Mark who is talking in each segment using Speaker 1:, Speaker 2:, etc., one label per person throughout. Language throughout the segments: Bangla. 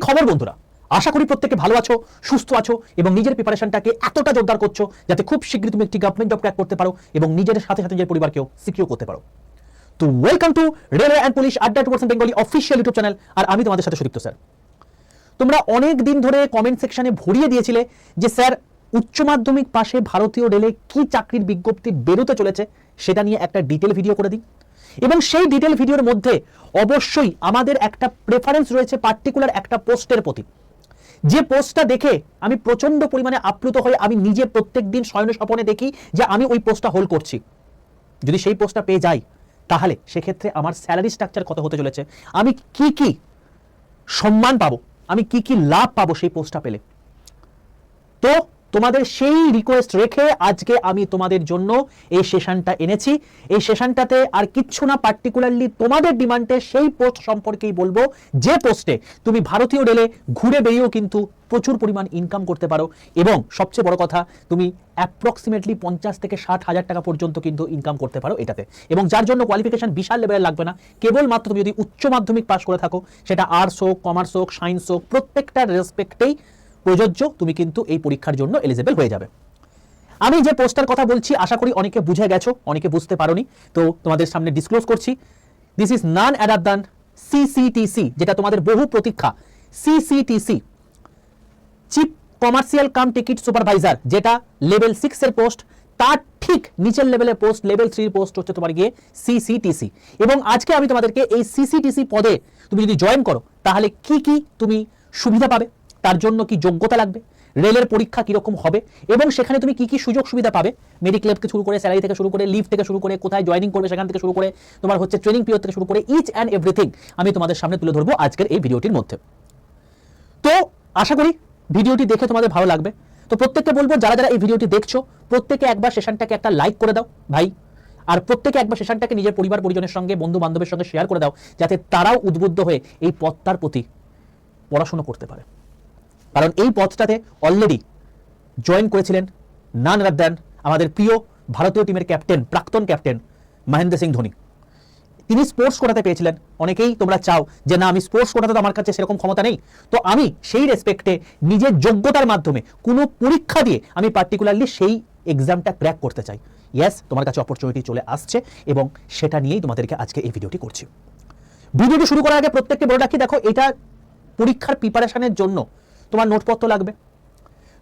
Speaker 1: খবর বন্ধুরা, আশা করি প্রত্যেকে ভালো আছো, সুস্থ আছো এবং নিজের প্রিপারেশনটাকে এতটা জোরদার করছো যাতে খুব শীঘ্রই তুমি একটি গভর্নমেন্ট জব ক্র্যাক করতে পারো এবং নিজের সাথে সাথে নিজের পরিবারকেও সিকিউর করতে পারো। তো welcome to railway and police আড্ডা 2% বেঙ্গলি অফিসিয়াল ইউটিউব চ্যানেল। আর আমি তোমাদের সাথে সুদীপ্ত স্যার। তোমরা অনেক দিন ধরে কমেন্ট সেকশনে ভরিয়ে দিয়েছিলে যে স্যার উচ্চ মাধ্যমিক পাশে ভারতীয় রেলে কি চাকরির বিজ্ঞপ্তি বেরোতে চলেছে সেটা নিয়ে একটা ডিটেল ভিডিও করে দিই। এবং সেই ডিটেল ভিডিওর মধ্যে অবশ্যই আমাদের একটা প্রেফারেন্স রয়েছে পার্টিকুলার একটা পোস্টের প্রতি, যে পোস্টটা দেখে আমি প্রচন্ড পরিমাণে আপ্লুত হয়ে আমি নিজে প্রত্যেকদিন শয়ন স্বপনে দেখি যে আমি ওই পোস্টটা হোল্ড করছি। যদি সেই পোস্টটা পেয়ে যাই তাহলে সেক্ষেত্রে আমার স্যালারি স্ট্রাকচার কত হতে চলেছে, আমি কি কি সম্মান পাবো, আমি কি কি লাভ পাবো সেই পোস্টটা পেলে। তো তোমাদের সেই রিকোয়েস্ট রেখে আজকে আমি তোমাদের জন্য এই সেশনটা এনেছি। এই সেশনটাতে আর কিচ্ছু না, পার্টিকুলারলি তোমাদের ডিমান্ডে সেই পোস্ট সম্পর্কেই বলবো যে পোস্টে তুমি ভারতীয় রেলে ঘুরে বেরিয়েও কিন্তু প্রচুর পরিমাণ ইনকাম করতে পারো এবং সবচেয়ে বড় কথা তুমি অ্যাপ্রক্সিমেটলি 50 থেকে 60,000 টাকা পর্যন্ত কিন্তু ইনকাম করতে পারো এটাতে। এবং যার জন্য কোয়ালিফিকেশন বিশাল লেভেলের লাগবে না, কেবলমাত্র তুমি যদি উচ্চ মাধ্যমিক পাস করে থাকো, সেটা আর্টস হোক, কমার্স হোক, সায়েন্স হোক, প্রত্যেকটার রেসপেক্টেই প্রযোজ্য, তুমি কিন্তু এই পরীক্ষার জন্য এলিজিবল হয়ে যাবে। আমি যে পোস্টার কথা বলছি আশা করি অনেকে বুঝে গেছো, অনেকে বুঝতে পারোনি, তো তোমাদের সামনে ডিসক্লোজ করছি। This is none other than CCTC, যেটা তোমাদের বহু প্রতীক্ষা CCTC, chief commercial cum ticket supervisor, যেটা লেভেল 6 এর পোস্ট। তার ঠিক নিচের লেভেলের পোস্ট, লেভেল 3 পোস্ট হচ্ছে তোমার গিয়ে সিসিটিসি। এবং আজকে আমি তোমাদেরকে এই সিসিটিসি পদে তুমি যদি জয়েন করো তাহলে কি কি তুমি সুবিধা পাবে, তার জন্য কি যোগ্যতা লাগবে, রেলের পরীক্ষা কিরকম হবে এবং সেখানে তুমি কি কি সুযোগ সুবিধা পাবে, মেডিক্লেম থেকে শুরু করে, স্যালারি থেকে শুরু করে, লিভ থেকে শুরু করে, কোথায় জয়েনিং করবে সেখান থেকে শুরু করে, তোমার হচ্ছে ট্রেনিং পিরিয়ড থেকে শুরু করে, ইচ অ্যান্ড এভরিথিং আমি তোমাদের সামনে তুলে ধরবো আজকের এই ভিডিওটির মধ্যে। তো আশা করি ভিডিওটি দেখে তোমাদের ভালো লাগবে। তো প্রত্যেককে বলবো যারা যারা এই ভিডিওটি দেখছো প্রত্যেকে একবার সেশনটাকে একটা লাইক করে দাও ভাই, আর প্রত্যেকে একবার সেশনটাকে নিজের পরিবার পরিজনের সঙ্গে, বন্ধু বান্ধবের সঙ্গে শেয়ার করে দাও যাতে তারাও উদ্বুদ্ধ হয়ে এই পথটার প্রতি পড়াশোনা করতে পারে। কারণ এই পথটাতে অলরেডি জয়েন করেছিলেন নান আদার দ্যান আমাদের প্রিয় ভারতীয় টিমের ক্যাপ্টেন, প্রাক্তন ক্যাপ্টেন মহেন্দ্র সিং ধোনি। তিনি স্পোর্টস কোটাতে পেয়েছিলেন। অনেকেই তোমরা চাও যে না আমি স্পোর্টস কোটাতে তো আমার কাছে সেরকম ক্ষমতা নেই, তো আমি সেই রেসপেক্টে নিজের যোগ্যতার মাধ্যমে কোনো পরীক্ষা দিয়ে আমি পার্টিকুলারলি সেই এক্সামটা ক্র্যাক করতে চাই। ইয়েস, তোমার কাছে অপরচুনিটি চলে আসছে এবং সেটা নিয়েই তোমাদেরকে আজকে এই ভিডিওটি করছি। ভিডিওটি শুরু করার আগে প্রত্যেককে বলে রাখি, দেখো এটা পরীক্ষার প্রিপারেশনের জন্য তোমার নোটপত্র লাগবে,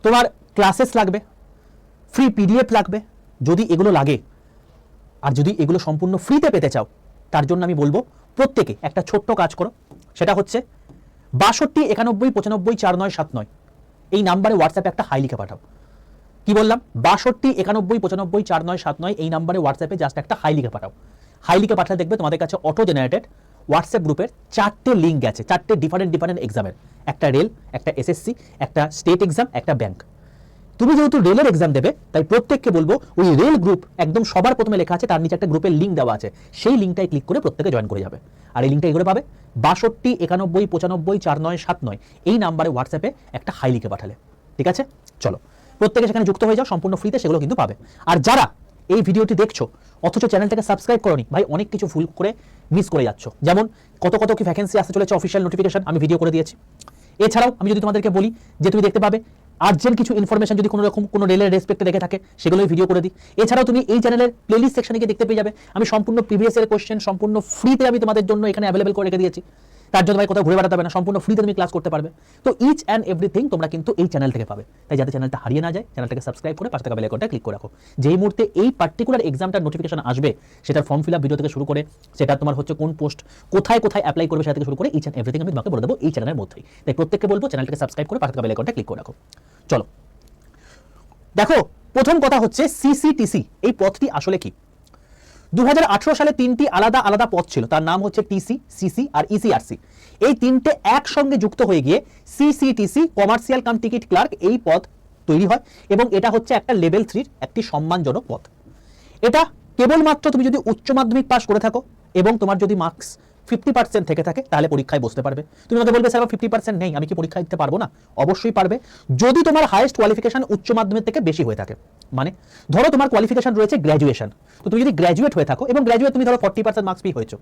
Speaker 1: তোমার ক্লাসেস লাগবে, ফ্রি পিডিএফ লাগবে যদি এগুলো লাগে। আর যদি এগুলো সম্পূর্ণ ফ্রিতে পেতে চাও তার জন্য আমি বলবো প্রত্যেকে একটা ছোট্ট কাজ করো, সেটা হচ্ছে 62 91 95 4979 এই নাম্বারে হোয়াটসঅ্যাপে একটা হাই লিখে পাঠাও। কি বললাম? 62 91 95 4979 এই নাম্বারে হোয়াটসঅ্যাপে জাস্ট একটা হাই লিখে পাঠাও। হাই লিখে পাঠালে দেখবে তোমাদের কাছে অটো জেনারেটেড হোয়াটসঅ্যাপ গ্রুপের 4টে লিঙ্ক আছে, 4টে ডিফারেন্ট এক্সামের, একটা রেল, একটা এসএসসি, একটা স্টেট এক্সাম, একটা ব্যাংক। তুমি যেহেতু রেলের এক্সাম দেবে তাই প্রত্যেককে বলবো ওই রেল গ্রুপ একদম সবার প্রথমে লেখা আছে, তার নিচে একটা গ্রুপের লিঙ্ক দেওয়া আছে, সেই লিঙ্কটাই ক্লিক করে প্রত্যেকে জয়েন করে যাবে। আর এই লিঙ্কটা এগুলো পাবে 62 91 95 4979 এই নাম্বারে হোয়াটসঅ্যাপে একটা হাই লিখে পাঠালে। ঠিক আছে, চলো প্রত্যেকে সেখানে যুক্ত হয়ে যাও, সম্পূর্ণ ফ্রিতে সেগুলো কিন্তু পাবে। আর যারা এই ভিডিওটি দেখছো অথচ চ্যানেলটাকে সাবস্ক্রাইব করোনি, ভাই অনেক কিছু ভুল করে মিস করে যাচ্ছ। যেমন কত কত কি ভ্যাকেন্সি আসতে চলেছে, অফিসিয়াল নোটিফিকেশন আমি ভিডিও করে দিয়েছি। এছাড়াও আমি যদি তোমাদেরকে বলি যে তুমি দেখতে পাবে আর্জেন্ট কিছু ইনফরমেশন যদি কোনো রকম কোনো রেলের রেসপেক্টে দেখে থাকে সেগুলোই ভিডিও করে দিই। এছাড়াও তুমি এই চ্যানেলের প্লেলিস্ট সেকশনে গিয়ে দেখতে পেয়ে যাবে আমি সম্পূর্ণ প্রিভিয়াস এর কোশ্চেন সম্পূর্ণ ফ্রিতে আমি তোমাদের জন্য এখানে অ্যাভেলেবল করে রেখে দিয়েছি। তার জন্য ভাই কোথাও ঘুরে বেড়াতে হবে না, সম্পূর্ণ ফ্রিতে তুমি ক্লাস করতে পারবে। তো ইচ অ্যান্ড এভরিথিং তোমরা কিন্তু এই চ্যানেল থেকে পাবে। তাই যাতে চ্যানেলটা হারিয়ে না যায়, চ্যানেলটাকে সাবস্ক্রাইব করে পাশে থাকা বেল আইকনটা ক্লিক করে রাখো। যেই মুহূর্তে এই পার্টিকুলার এক্সামটার নোটিফিকেশন আসবে, সেটার ফর্ম ফিল আপ ভিডিও থেকে শুরু করে, সেটা তোমার হচ্ছে কোন পোস্ট কোথায় কোথায় অ্যাপ্লাই করবে সেটা থেকে শুরু করে ইচ অ্যান্ড এভরিথিং আমি তোমাকে বলে দেবো এই চ্যানেলের মধ্যেই। তাই প্রত্যেককে বলবো চ্যানেলটাকে সাবস্ক্রাইব করে পাশে থাকা বেল আইকনটা ক্লিক করে রাখো। চলো দেখো, প্রথম কথা হচ্ছে সিসিটিসি এই পদটি আসলে কি। 2018 সালে 3টি আলাদা আলাদা পদ ছিল, তার নাম হচ্ছে টিসি, সিসি আর ইসিআরসি। এই তিনটে একসঙ্গে যুক্ত হয়ে গিয়ে CCTC commercial cum ticket clerk এই পদ তৈরি হয় এবং এটা হচ্ছে একটা লেভেল 3 একটি সম্মানজনক পদ। এটা কেবলমাত্র তুমি যদি উচ্চ মাধ্যমিক পাস করে থাকো এবং তোমার যদি মার্কস 50% থেকে থাকে তাহলে পরীক্ষায় বসতে পারবে। তুমি আমাকে বলবে স্যার 50% নেই, আমি কি পরীক্ষা দিতে পারবো না? অবশ্যই পারবে, যদি তোমার হাইয়েস্ট কোয়ালিফিকেশন উচ্চ মাধ্যমিক থেকে বেশি হয়ে থাকে। মানে ধরো তোমার কোয়ালিফিকেশন রয়েছে গ্র্যাজুয়েশন, তো তুমি যদি গ্র্যাজুয়েট হয়ে থাকো এবং গ্র্যাজুয়েট তুমি ধরো 40% মার্কস পেয়ে হয়েছো,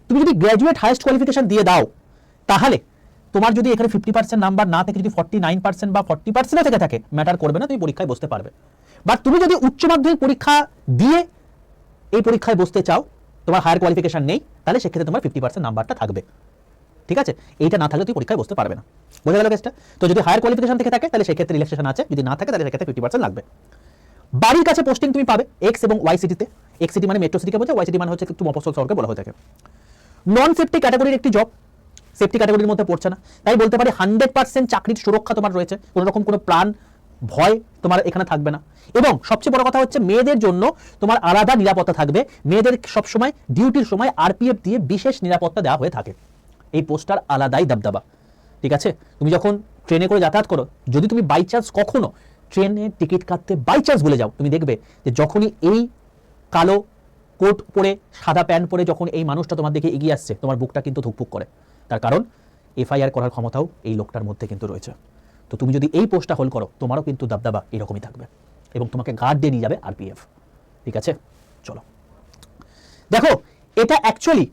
Speaker 1: তুমি যদি গ্র্যাজুয়েট হাইয়েস্ট কোয়ালিফিকেশন দিয়ে দাও তাহলে তোমার যদি এখানে 50% নাম্বার না থেকে যদি 49% বা 40% থেকে থাকে ম্যাটার করবে না, তুমি পরীক্ষায় বসতে পারবে। বাট তুমি যদি উচ্চ মাধ্যমিক পরীক্ষা দিয়ে এই পরীক্ষায় বসতে চাও, তোমার হায়ার কোয়ালিফিকেশন নেই, তাহলে সেক্ষেত্রে তোমার 50% নাম্বারটা থাকবে, ঠিক আছে? এইটা না থাকলে তুমি পরীক্ষায় বসতে পারবে না। বোঝা গেল কেসটা? তো যদি হায়ার কোয়ালিফিকেশন থেকে থাকে তাহলে সেক্ষেত্রে রিল্যাক্সেশন আছে, যদি না থাকে তাহলে সেক্ষেত্রে 50% লাগবে। বাড়ির কাছে পোস্টিং তুমি পাবে এক্স এবং ওয়াই সিটিতে। এক্স সিটি মানে মেট্রো সিটিকে বোঝায়, ওয়াই সিটি মানে হচ্ছে একটু মফস্বল শহরকে বলা হয়ে থাকে। নন সেফটি ক্যাটাগরির একটি জব, সেফটি ক্যাটাগরির মধ্যে পড়ছে না, তাই বলতে পারি 100% চাকরির সুরক্ষা তোমার রয়েছে, কোনো রকম কোনো প্রাণ ভয় তোমার এখানে থাকবে না। এবং সবচেয়ে বড় কথা হচ্ছে মেয়েদের জন্য তোমার আলাদা নিরাপত্তা থাকবে। মেয়েদের সবসময় ডিউটির সময় আরপিএফ দিয়ে বিশেষ নিরাপত্তা দেওয়া হয়ে থাকে। এই পোস্টার আলাদাই দাবদাবা, ঠিক আছে? তুমি যখন ট্রেনে করে যাতায়াত করো, যদি তুমি বাই চান্স কখনো ট্রেনের টিকিট কাটতে বাই চান্স ভুলে যাও, তুমি দেখবে যে যখনই এই কালো কোট পরে সাদা প্যান্ট পরে যখন এই মানুষটা তোমার দিকে এগিয়ে আসছে, তোমার বুকটা কিন্তু ধুকপুক করে। তার কারণ এফআইআর করার ক্ষমতাও এই লোকটার মধ্যে কিন্তু রয়েছে। তো তুমি যদি এই পোস্টটা হোল্ড করো, তোমারও কিন্তু দাবদাবা এরকমই থাকবে এবং তোমাকে গার্ড দিয়ে নিয়ে যাবে আরপিএফ, ঠিক আছে? চলো দেখো, এটা অ্যাকচুয়ালি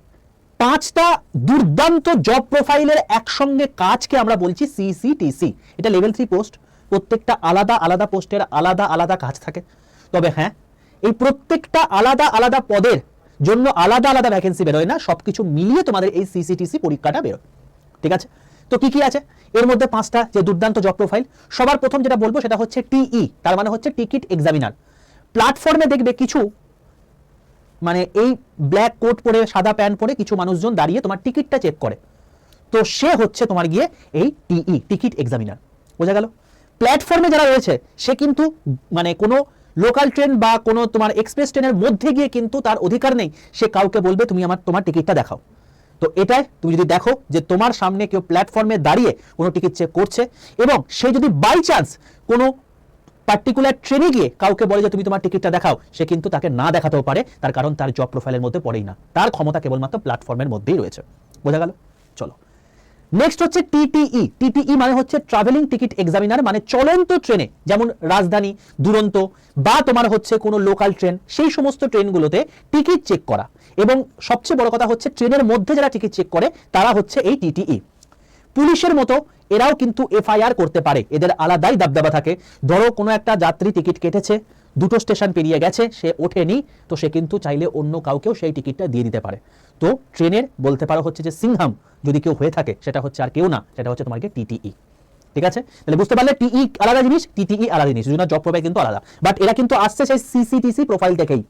Speaker 1: 5টা দুর্দান্ত জব প্রোফাইলের একসঙ্গে কাজকে আমরা বলছি সিসিটিসি। এটা লেভেল 3 পোস্ট, প্রত্যেকটা আলাদা আলাদা পোস্টের আলাদা আলাদা কাজ থাকে। তবে হ্যাঁ, এই প্রত্যেকটা আলাদা আলাদা পদের জন্য আলাদা আলাদা ভ্যাকেন্সি বেরোয় না, সবকিছু মিলিয়ে তোমাদের এই সিসিটিসি পরীক্ষাটা বেরোয়, ঠিক আছে? তো কি কি আছে এর মধ্যে? 5টা যে দুর্দান্ত জব প্রোফাইল। সবার প্রথম যেটা বলবো সেটা হচ্ছে টিই, তার মানে হচ্ছে টিকিট এক্সামিনার। প্ল্যাটফর্মে দেখবে কিছু মানে এই ব্ল্যাক কোট পরে সাদা প্যান্ট পরে কিছু মানুষজন দাঁড়িয়ে তোমার টিকিটটা চেক করে, তো সে হচ্ছে তোমার গিয়ে এই টিই, টিকিট এক্সামিনার। বোঝা গেল? প্ল্যাটফর্মে যারা রয়েছে সে কিন্তু মানে কোনো লোকাল ট্রেন বা কোনো তোমার এক্সপ্রেস ট্রেনের মধ্যে গিয়ে কিন্তু তার অধিকার নেই সে কাউকে বলবে তুমি তোমার টিকিটটা দেখাও। তো এটাই তুমি যদি দেখো যে তোমার সামনে কেউ প্ল্যাটফর্মে দাঁড়িয়ে কোনো টিকিট চেক করছে এবং সে যদি বাই চান্স কোনো পার্টিকুলার ট্রেনে গিয়ে কাউকে বলে যে তুমি তোমার টিকিটটা দেখাও, সে কিন্তু তাকে না দেখাতেও পারে, তার কারণ তার জব প্রোফাইলের মধ্যে পড়েই না, তার ক্ষমতা কেবলমাত্র প্ল্যাটফর্মের মধ্যেই রয়েছে। বোঝা গেল? চলো নেক্সট হচ্ছে টিটিই। টিটিই মানে হচ্ছে ট্রাভেলিং টিকিট এক্সামিনার, মানে চলন্ত ট্রেনে যেমন রাজধানী, দুরন্ত বা তোমার হচ্ছে কোনো লোকাল ট্রেন, সেই সমস্ত ট্রেনগুলোতে টিকিট চেক করা। এবং সবচেয়ে বড় কথা হচ্ছে ট্রেনের মধ্যে যারা টিকিট চেক করে তারা হচ্ছে এই টিটিই। পুলিশের মতো এরাও কিন্তু এফআইআর করতে পারে, এদের আলাদাই দাবদাবা থাকে। ধরো কোনো একটা যাত্রী টিকিট কেটেছে, 2টো স্টেশন পেরিয়ে গেছে, সে ওঠেনি, তো সে কিন্তু চাইলে অন্য কাউকেও সেই টিকিটটা দিয়ে দিতে পারে। তো ট্রেনের বলতে পারো হচ্ছে যে সিংহাম যদি কেউ হয়ে থাকে, সেটা হচ্ছে আর কেউ না, সেটা হচ্ছে তোমাকে টিটিই, ঠিক আছে? তাহলে বুঝতে পারলে টিই আলাদা জিনিস, টিটিই আলাদা জিনিস, দুজনের জব প্রোফাইল কিন্তু আলাদা, বাট এরা কিন্তু আসছে সেই সিসিটিসি প্রোফাইল থেকেই।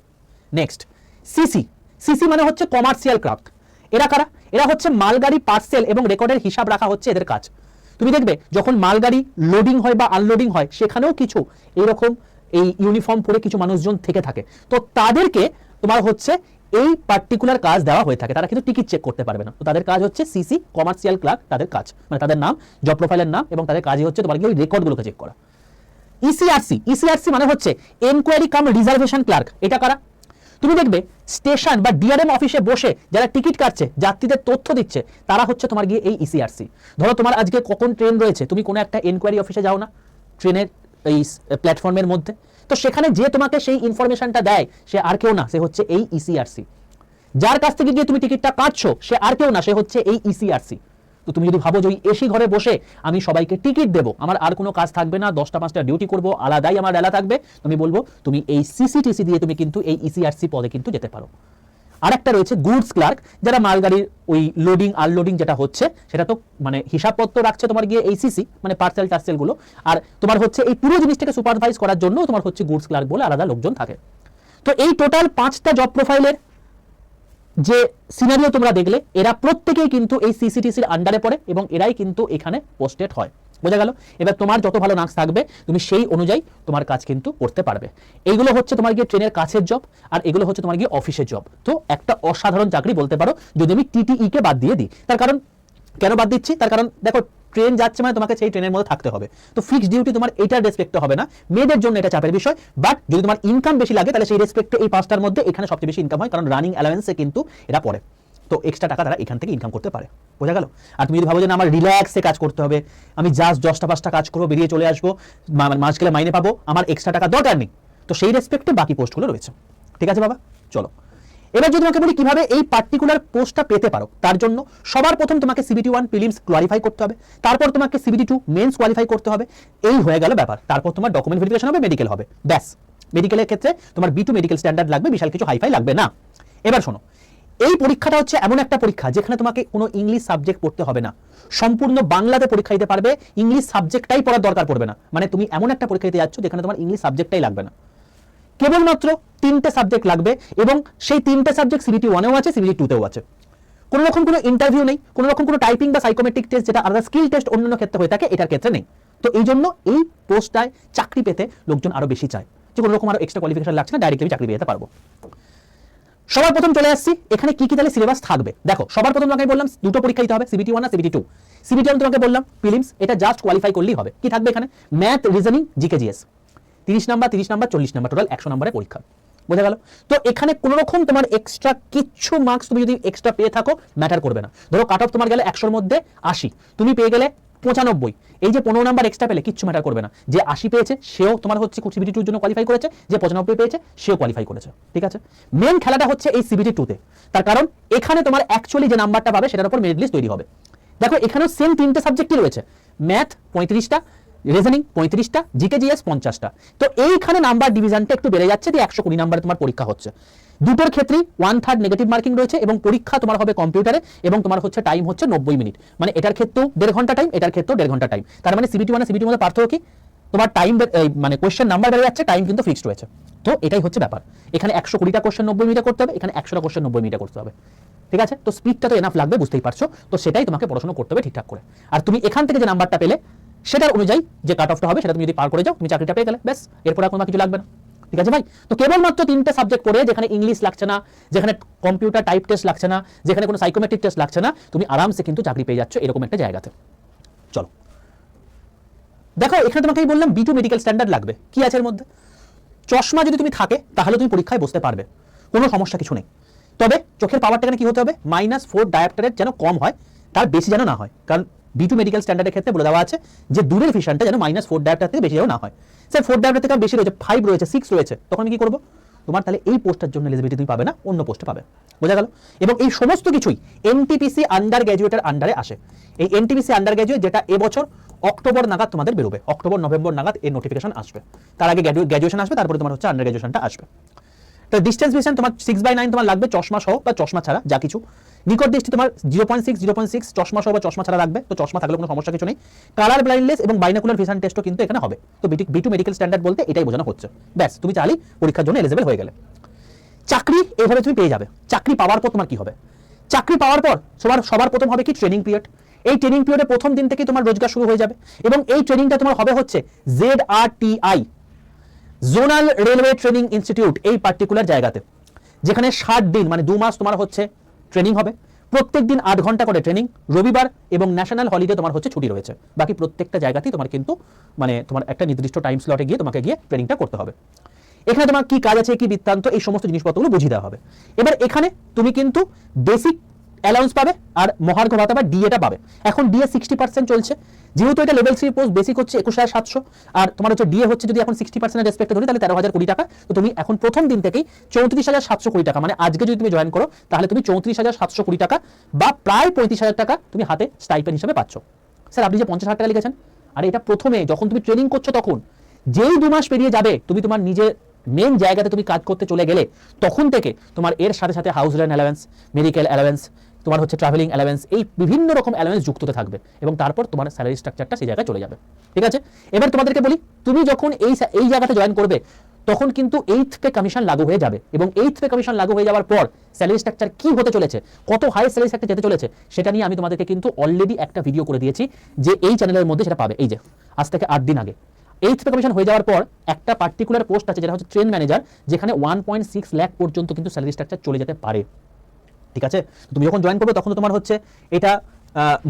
Speaker 1: Next CC. সিসি মানে হচ্ছে কমার্শিয়াল ক্রাফট। এরা কারা? এরা হচ্ছে মালগাড়ি পার্সেল এবং রেকর্ডের হিসাব রাখা হচ্ছে এদের কাজ। তুমি দেখবে যখন মালগাড়ি লোডিং হয় বা আনলোডিং হয়, সেখানেও কিছু এরকম এই ইউনিফর্ম পরে কিছু মানুষজন থেকে থাকে, তো তাদেরকে তোমার হচ্ছে এই পার্টিকুলার কাজ দেওয়া হয়ে থাকে। তারা কিন্তু টিকিট চেক করতে পারবে না, তো তাদের কাজ হচ্ছে সিসি, কমার্শিয়াল ক্লার্ক, তাদের কাজ মানে তাদের নাম, জব প্রোফাইলের নাম, এবং তাদের কাজই হচ্ছে তোমার ওই রেকর্ডগুলোকে চেক করা। ইসিআরসি। ইসিআরসি মানে হচ্ছে এনকোয়ারি কাম রিজার্ভেশন ক্লার্ক। এটা কারা? তুমি দেখবে স্টেশন বা ডিআরএম অফিসে বসে যারা টিকিট কাটছে, যাত্রীদের তথ্য দিচ্ছে, তারা হচ্ছে তোমার গিয়ে এই ইসিআরসি। ধরো তোমার আজকে কখন ট্রেন রয়েছে, তুমি কোনো একটা এনকোয়ারি অফিসে যাও না ট্রেনের এই প্ল্যাটফর্মের মধ্যে, তো সেখানে যে তোমাকে সেই ইনফরমেশনটা দেয় সে আর কেউ না, সে হচ্ছে এই ইসিআরসি। যার কাছ থেকে গিয়ে তুমি টিকিটটা কাটছো সে আর কেউ না, সে হচ্ছে এই ইসিআরসি। তো তুমি যদি ভাবো যে ওই এসি ঘরে বসে আমি সবাইকে টিকিট দেবো, আমার আর কোনো কাজ থাকবে না, 10টা 5টা ডিউটি করবো, আলাদাই আমার বেলা থাকবে, তুমি বলবো তুমি এই সিসিটিসি দিয়ে তুমি কিন্তু এই ইসিআরসি পদে কিন্তু যেতে পারো। আর একটা রয়েছে গুডস ক্লার্ক, যারা মালগাড়ির ওই লোডিং আনলোডিং যেটা হচ্ছে সেটা তো মানে হিসাবপত্র রাখছে তোমার গিয়ে এই সিসি, মানে পার্সেল টার্সেলগুলো, আর তোমার হচ্ছে এই পুরো জিনিসটাকে সুপারভাইজ করার জন্য তোমার হচ্ছে গুডস ক্লার্ক বলে আলাদা লোকজন থাকে। তো এই টোটাল 5টা জব প্রোফাইলের যে সিনারিও তোমরা দেখলে, এরা প্রত্যেকেই কিন্তু এই সিসিটিসির আন্ডারে পড়ে এবং এরাই কিন্তু এখানে পোস্টেড হয়। বোঝা গেল? এবার তোমার যত ভালো নার্স থাকবে তুমি সেই অনুযায়ী তোমার কাজ কিন্তু করতে পারবে। এইগুলো হচ্ছে তোমার গিয়ে ট্রেনের কাছের জব, আর এগুলো হচ্ছে তোমার গিয়ে অফিসের জব। তো একটা অসাধারণ চাকরি বলতে পারো যদি আমি টিটিই কে বাদ দিয়ে দিই। তার কারণ কেন বাদ দিচ্ছি? তার কারণ দেখো ট্রেন যাচ্ছে মানে তোমাকে সেই ট্রেনের মধ্যে থাকতে হবে, তো ফিক্সড ডিউটি তোমার এটার রেসপেক্টে হবে না, মেয়েদের জন্য এটা চাপের বিষয়। বাট যদি তোমার ইনকাম বেশি লাগে তাহলে সেই রেসপেক্টে এই 5টার মধ্যে এখানে সবচেয়ে বেশি ইনকাম হয়, কারণ রানিং অ্যালাউয়েন্সে কিন্তু এরা পড়ে, তো এক্সট্রা টাকা তারা এখান থেকে ইনকাম করতে পারে। বোঝা গেল? আর তুমি যদি ভাবো যে না আমার রিল্যাক্সে কাজ করতে হবে, আমি জাস্ট 10টা 5টা কাজ করবো, বেরিয়ে চলে আসবো, মাস গেলে মাইনে পাবো, আমার এক্সট্রা টাকা দরকার নেই, তো সেই রেসপেক্টে বাকি পোস্টগুলো রয়েছে। ঠিক আছে বাবা? চলো এবার যদি তোমাকে বলি কিভাবে এই পার্টিকুলার পোস্টটা পেতে পারো, তার জন্য সবার প্রথম তোমাকে CBT 1 প্রিলিমস কোয়ালিফাই করতে হবে, তারপর তোমাকে CBT 2 মেন্স কোয়ালিফাই করতে হবে। এই হয়ে গেল ব্যাপার। তারপর তোমার ডকুমেন্ট ভেরিফিকেশন হবে, মেডিকেল হবে, ব্যাস। মেডিকেলের ক্ষেত্রে তোমার B2 মেডিকেল স্ট্যান্ডার্ড লাগবে, বিশাল কিছু হাইফাই লাগবে না। এবার শোনো, এই পরীক্ষাটা হচ্ছে এমন একটা পরীক্ষা যেখানে তোমাকে কোনো ইংলিশ সাবজেক্ট পড়তে হবে না, সম্পূর্ণ বাংলাতে পরীক্ষা দিতে পারবে, ইংলিশ সাবজেক্টটাই পড়ার দরকার পড়বে না। মানে তুমি এমন একটা পরীক্ষা দিতে যাচ্ছ যেখানে তোমার ইংলিশ সাবজেক্টটাই লাগবে না, কেবলমাত্র 3টে সাবজেক্ট লাগবে, এবং সেই 3টে সাবজেক্ট CBT 1-এও আছে, CBT 2-তেও আছে। কোনো রকম কোনো ইন্টারভিউ নেই, কোনো রকম কোনো টাইপিং বা সাইকোমেট্রিক টেস্ট যেটা আলাদা স্কিল টেস্ট অন্যান্য ক্ষেত্রে হয়ে থাকে, এটার ক্ষেত্রে নেই। তো এই জন্য এই পোস্টটায় চাকরি পেতে লোকজন আরো বেশি চায়, যে কোনো রকম আরো এক্সট্রা কোয়ালিফিকেশন লাগছে না, ডাইরেক্টলি আমি চাকরি পেয়ে যেতে পারবো। সবার প্রথম চলে আসছি এখানে কি কি তাহলে সিলেবাস থাকবে। দেখো, সবার প্রথম তোমাকে বললাম দুটো পরীক্ষা দিতে হবে, CBT 1 আর CBT 2। CBT 1 তোমাকে বললাম প্রিলিমস, এটা জাস্ট কোয়ালিফাই করলেই হবে। কি থাকবে এখানে? Math, reasoning, GK, GS, 30 number 40 number, total 100 নাম্বারের পরীক্ষা। বোঝা গেল? তো এখানে কোনো রকম তোমার এক্সট্রা কিচ্ছু মার্কস তুমি যদি এক্সট্রা পেয়ে থাকো ম্যাটার করবে না। ধরো কাট অফ তোমার গেলে 100-র মধ্যে 80, তুমি পেয়ে গেলে 95, এই যে 15 নাম্বার এক্সট্রা পেলে কিচ্ছু ম্যাটার করবে না। যে 80 পেয়েছে সেও তোমার হচ্ছে CBT 2 এর জন্য কোয়ালিফাই করেছে, যে 95 পেয়েছে সেও কোয়ালিফাই করেছে। ঠিক আছে, মেন খেলাটা হচ্ছে এই CBT 2-তে। তার কারণ এখানে তোমার অ্যাকচুয়ালি যে নাম্বারটা পাবে সেটার উপর মেরিট লিস্ট তৈরি হবে। দেখো, এখানেও সেম 3টে সাবজেক্টই রয়েছে, ম্যাথ 35টা, রিজনিং 35টা, জিকে জিএস 50টা। তো এইখানে নাম্বার ডিভিশনটা একটু বেড়ে যাচ্ছে, যে 120 নাম্বারে তোমার পরীক্ষা হচ্ছে। দুটোর ক্ষেত্রেই 1/3 নেগেটিভ মার্কিং রয়েছে, এবং পরীক্ষা তোমার হবে কম্পিউটারে, এবং তোমার হচ্ছে টাইম হচ্ছে 90 মিনিট। মানে এটার ক্ষেত্রেও 1.5 ঘন্টা টাইম, এটার ক্ষেত্রেও 1.5 ঘন্টা টাইম। তার মানে CBT 1 আর CBT 2 মধ্যে পার্থক্য কি? তোমার টাইম মানে কোয়েশ্চেন নাম্বার বেড়ে যাচ্ছে, টাইম কিন্তু ফিক্সড রয়েছে। তো এটাই হচ্ছে ব্যাপার। এখানে 120টা কোয়েশ্চেন 90 মিনিটে করতে হবে, এখানে 100টা কোয়েশ্চেন 90 মিনিটে করতে হবে। ঠিক আছে, তো স্পিডটা তো এনাফ লাগবে, বুঝতেই পারছো। তো সেটাই তোমাকে পড়াশোনা করতে হবে ঠিকঠাক করে। আর তুমি এখান থেকে যে নাম্বারটা পেলে সেটার অনুযায়ী যে কাট অফটা হবে সেটা তুমি যদি পার করে যাও, তুমি চাকরিটা পেয়ে গেলে, ব্যাস। এরপর আর কোনো কিছু লাগবে না। ঠিক আছে ভাই? তো কেবলমাত্র 3টে সাবজেক্ট পড়ে, যেখানে ইংলিশ লাগছে না, যেখানে কম্পিউটার টাইপ টেস্ট লাগছে না, যেখানে কোনো সাইকোমেট্রিক টেস্ট লাগছে না, তুমি আরামসে কিন্তু চাকরি পেয়ে যাচ্ছ এরকম একটা জায়গাতে। চলো দেখো, এখানে তোমাকেই বললাম B2 মেডিকেল স্ট্যান্ডার্ড লাগবে। কি আছে এর মধ্যে? চশমা যদি তুমি থাকে তাহলে তুমি পরীক্ষায় বসতে পারবে, কোনো সমস্যা কিছু নেই। তবে চোখের পাওয়ারটা এখানে কি হতে হবে? -4 ডায়োপ্টারের যেন কম হয়, তার বেশি যেন না হয়। কারণ B2 মেডিকেল স্ট্যান্ডার্ডের ক্ষেত্রে বলে দেওয়া আছে যে দূরের ভিশনটা যেন -4 ডায়োপ্টার থেকে বেশি যেন না হয়। স্যার 4 ডায়োপ্টার থেকে বেশি রয়েছে, 5 রয়েছে, 6 রয়েছে, তখন আমি কি করবো? তোমার তাহলে এই পোস্টটার জন্য এলিজিবিলিটি তুমি পাবে না, অন্য পোস্টে পাবে। বোঝা গেল? এবং এই সমস্ত কিছুই NTPC আন্ডার গ্র্যাজুয়েটের আন্ডারে আসে। এই NTPC আন্ডার গ্র্যাজুয়েট, যেটা এবছর অক্টোবর নাগাদ তোমাদের বেরোবে, অক্টোবর নভেম্বর নাগাদ এর নোটিফিকেশন আসবে। তার আগে গ্র্যাজুয়েশন আসবে, তারপরে তোমার হচ্ছে আন্ডার গ্র্যাজুয়েশনটা আসবে। তো ডিস্টেন্স ভিশন তোমার 6/9 তোমার লাগবে, চশমা সহ বা চশমা ছাড়া যা কিছু। নিকট দৃষ্টি তোমার 0.6 চশমা সহ বা চশমা ছাড়া লাগবে, তো চশমা থাকলে কোনো সমস্যা কিছু নেই। কালার ব্লাইন্ডনেস এবং বাইনোকুলার ভিশন টেস্টও কিন্তু এখানে হবে। তো B2 মেডিকেল স্ট্যান্ডার্ড বলতে এটাই বোঝানো হচ্ছে। ব্যাস, তুমি চাইলেই পরীক্ষার জন্য এলিজিবল হয়ে গেলে। চাকরি এইভাবে তুমি পেয়ে যাবে। চাকরি পাওয়ার পর তোমার কি হবে? চাকরি পাওয়ার পর সবার প্রথম হবে কি? Training period. এই ট্রেনিং পিরিয়ডে প্রথম দিন থেকেই তোমার রোজগার শুরু হয়ে যাবে, এবং এই ট্রেনিংটা তোমার হবে হচ্ছে ZRTI, zonal railway training institute, এই পার্টিকুলার জায়গাতে, যেখানে 60 দিন মানে 2 মাস তোমার হচ্ছে ট্রেনিং হবে। প্রত্যেক দিন 8 ঘন্টা করে ট্রেনিং, রবিবার এবং ন্যাশনাল হলিডে তোমার হচ্ছে ছুটি রয়েছে। বাকি প্রত্যেকটা জায়গাতেই তোমার কিন্তু মানে তোমার একটা নির্দিষ্ট টাইম স্লটে গিয়ে তোমাকে গিয়ে ট্রেনিংটা করতে হবে। এখানে তোমার কি কাজ আছে, কি বৃত্তান্ত, এই সমস্ত জিনিসপত্রগুলো বুঝিয়ে দেওয়া হবে। এবার এখানে তুমি কিন্তু বেসিক অ্যালাউন্স পাবে আর মহার্ঘ ভাতা বা ডিএটা পাবে। এখন ডিএ 60% চলছে, যেহেতু এটা লেভেল 3 পোস্ট, বেসিক হচ্ছে 21,700, আর তোমার হচ্ছে ডিএ হচ্ছে, যদি এখন 60% রেসপেক্ট ধরি তাহলে 13,000 কোটি টাকা। তো তুমি এখন প্রথম দিন থেকেই 34,700 কোটি টাকা, মানে আজকে যদি তুমি জয়েন করো তাহলে তুমি 34,700 কোটি টাকা বা প্রায় 35,000 টাকা তুমি হাতে স্টাইপেন্ড হিসেবে পাচ্ছ। স্যার আপনি যে 50,000 টাকা লিখেছেন, আর এটা প্রথমে যখন তুমি ট্রেনিং করছো তখন, যেই 2 মাস পেরিয়ে যাবে তুমি তোমার নিজের মেন জায়গাতে তুমি কাজ করতে চলে গেলে, তখন থেকে তোমার এর সাথে সাথে house rent allowance, medical allowance, তোমার হচ্ছে ট্রাভেলিং অ্যালাওয়েন্স, এই বিভিন্ন রকম অ্যালাওয়েন্স যুক্ত থাকবে, এবং তারপর তোমার স্যালারি স্ট্রাকচারটা সেই জায়গায় চলে যাবে। ঠিক আছে, এবার তোমাদেরকে বলি, তুমি যখন এই জায়গাতে জয়েন করবে তখন কিন্তু 8th পে কমিশন লাগু হয়ে যাবে, এবং 8th পে কমিশন লাগু হয়ে যাওয়ার পর স্যালারি স্ট্রাকচার কি হতে চলেছে, কত হাই স্যালারি স্ট্রাকচার যেতে চলেছে, সেটা নিয়ে আমি তোমাদেরকে কিন্তু অলরেডি একটা ভিডিও করে দিয়েছি, যে এই চ্যানেলের মধ্যে সেটা পাবে। এই যে আজ থেকে 8 দিন আগে 8th পে কমিশন হয়ে যাওয়ার পর একটা পার্টিকুলার পোস্ট আছে যেটা হচ্ছে ট্রেন ম্যানেজার, যেখানে 1.6 লাখ পর্যন্ত কিন্তু স্যালারি স্ট্রাকচার চলে যেতে পারে। ঠিক আছে, তুমি যখন জয়েন করবে তখন তোমার হচ্ছে এটা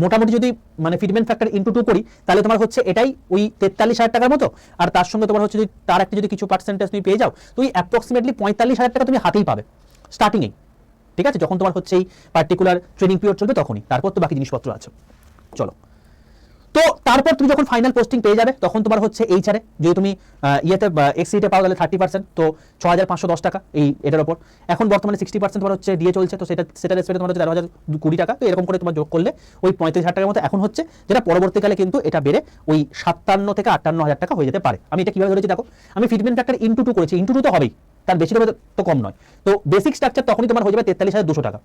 Speaker 1: মোটামুটি যদি মানে ফিটমেন্ট ফ্যাক্টর ইনটু 2 করি তাহলে তোমার হচ্ছে এটাই ওই 43,000 টাকার মতো, আর তার সঙ্গে তোমার হচ্ছে তার একটা যদি কিছু পার্সেন্টেজ তুমি পেয়ে যাও, তো অ্যাপ্রক্সিমেটলি 45,000 টাকা তুমি হাতেই পাবে স্টার্টিংয়েই। ঠিক আছে, যখন তোমার হচ্ছে এই পার্টিকুলার ট্রেনিং পিরিয়ড চলবে তখনই, তারপর তো বাকি জিনিসপত্র আছে। চলো, তো তারপর তুমি যখন ফাইনাল পোস্টিং পেয়ে যাবে তখন তোমার হচ্ছে এইচআরে, যদি তুমি ইয়েতে এক্সিটে পাও তাহলে 30%, তো 6,510 টাকা এই এটার উপর। এখন বর্তমানে 60% তোমার হচ্ছে দিয়ে চলছে, তো সেটা রেসপেক্টে তোমার হচ্ছে 13,020 টাকা। তো এরকম করে তোমার যোগ করলে ওই 35,000 টাকার মতো এখন হচ্ছে, যেটা পরবর্তীকালে কিন্তু এটা বেড়ে ওই 57 থেকে 58,000 টাকা হয়ে যেতে পারে। আমি এটা কিভাবে ধরেছি দেখো, আমি ফিটমেন্ট ফ্যাক্টর ইনটু 2 করেছি, ইনটু 2 তো হবেই, তার বেশি হবে তো কম নয়। তো বেসিক স্ট্রাকচার তখনই তোমার হয়ে যাবে 43,200 টাকা।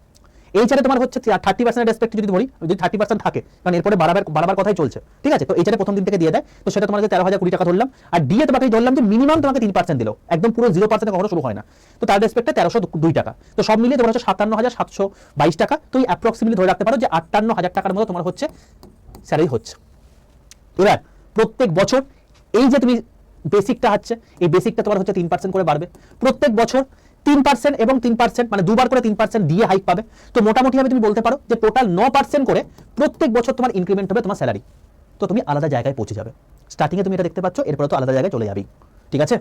Speaker 1: এইচারে তোমার হচ্ছে 30% রেসপেক্ট যদি ধরি, যদি 30% থাকে, কারণ এরপরে বাড়াবার কথাই চলছে, ঠিক আছে। তো এইচারে প্রথম দিন থেকে দিয়ে দেয়, তো সেটা তোমাকে 13,020 টাকা ধরলাম। আর ডিএ তোমাকে ধরলাম যে মিনিমাম তোমাকে 3% দিল, একদম পুরো 0% কখনো শুরু হয় না, তো তার রেসপেক্টে 1302 টাকা। তো সব মিলিয়ে তোমার হচ্ছে 57,722 টাকা। তো এই অ্যাপ্রক্সিমেটলি ধরে রাখতে পারো যে 58,000 টাকার মতো তোমার হচ্ছে স্যালারি হচ্ছে। এবার প্রত্যেক বছর এই যে তুমি বেসিকটা হচ্ছে, এই বেসিকটা তোমার হচ্ছে 3% করে বাড়বে প্রত্যেক বছর, 3% এবং 3%, মানে দুবার করে 3% দিয়ে হাইক পাবে। তো মোটামুটি ভাবে তুমি বলতে পারো যে টোটাল 9% করে প্রত্যেক বছর তোমার ইনক্রিমেন্ট হবে তোমার স্যালারি। তো তুমি আলাদা জায়গায় পৌঁছে যাবে। স্টার্টিংয়ে তুমি এটা দেখতে পাচ্ছ, এরপরে তো আলাদা জায়গায় চলে যাবি, ঠিক আছে।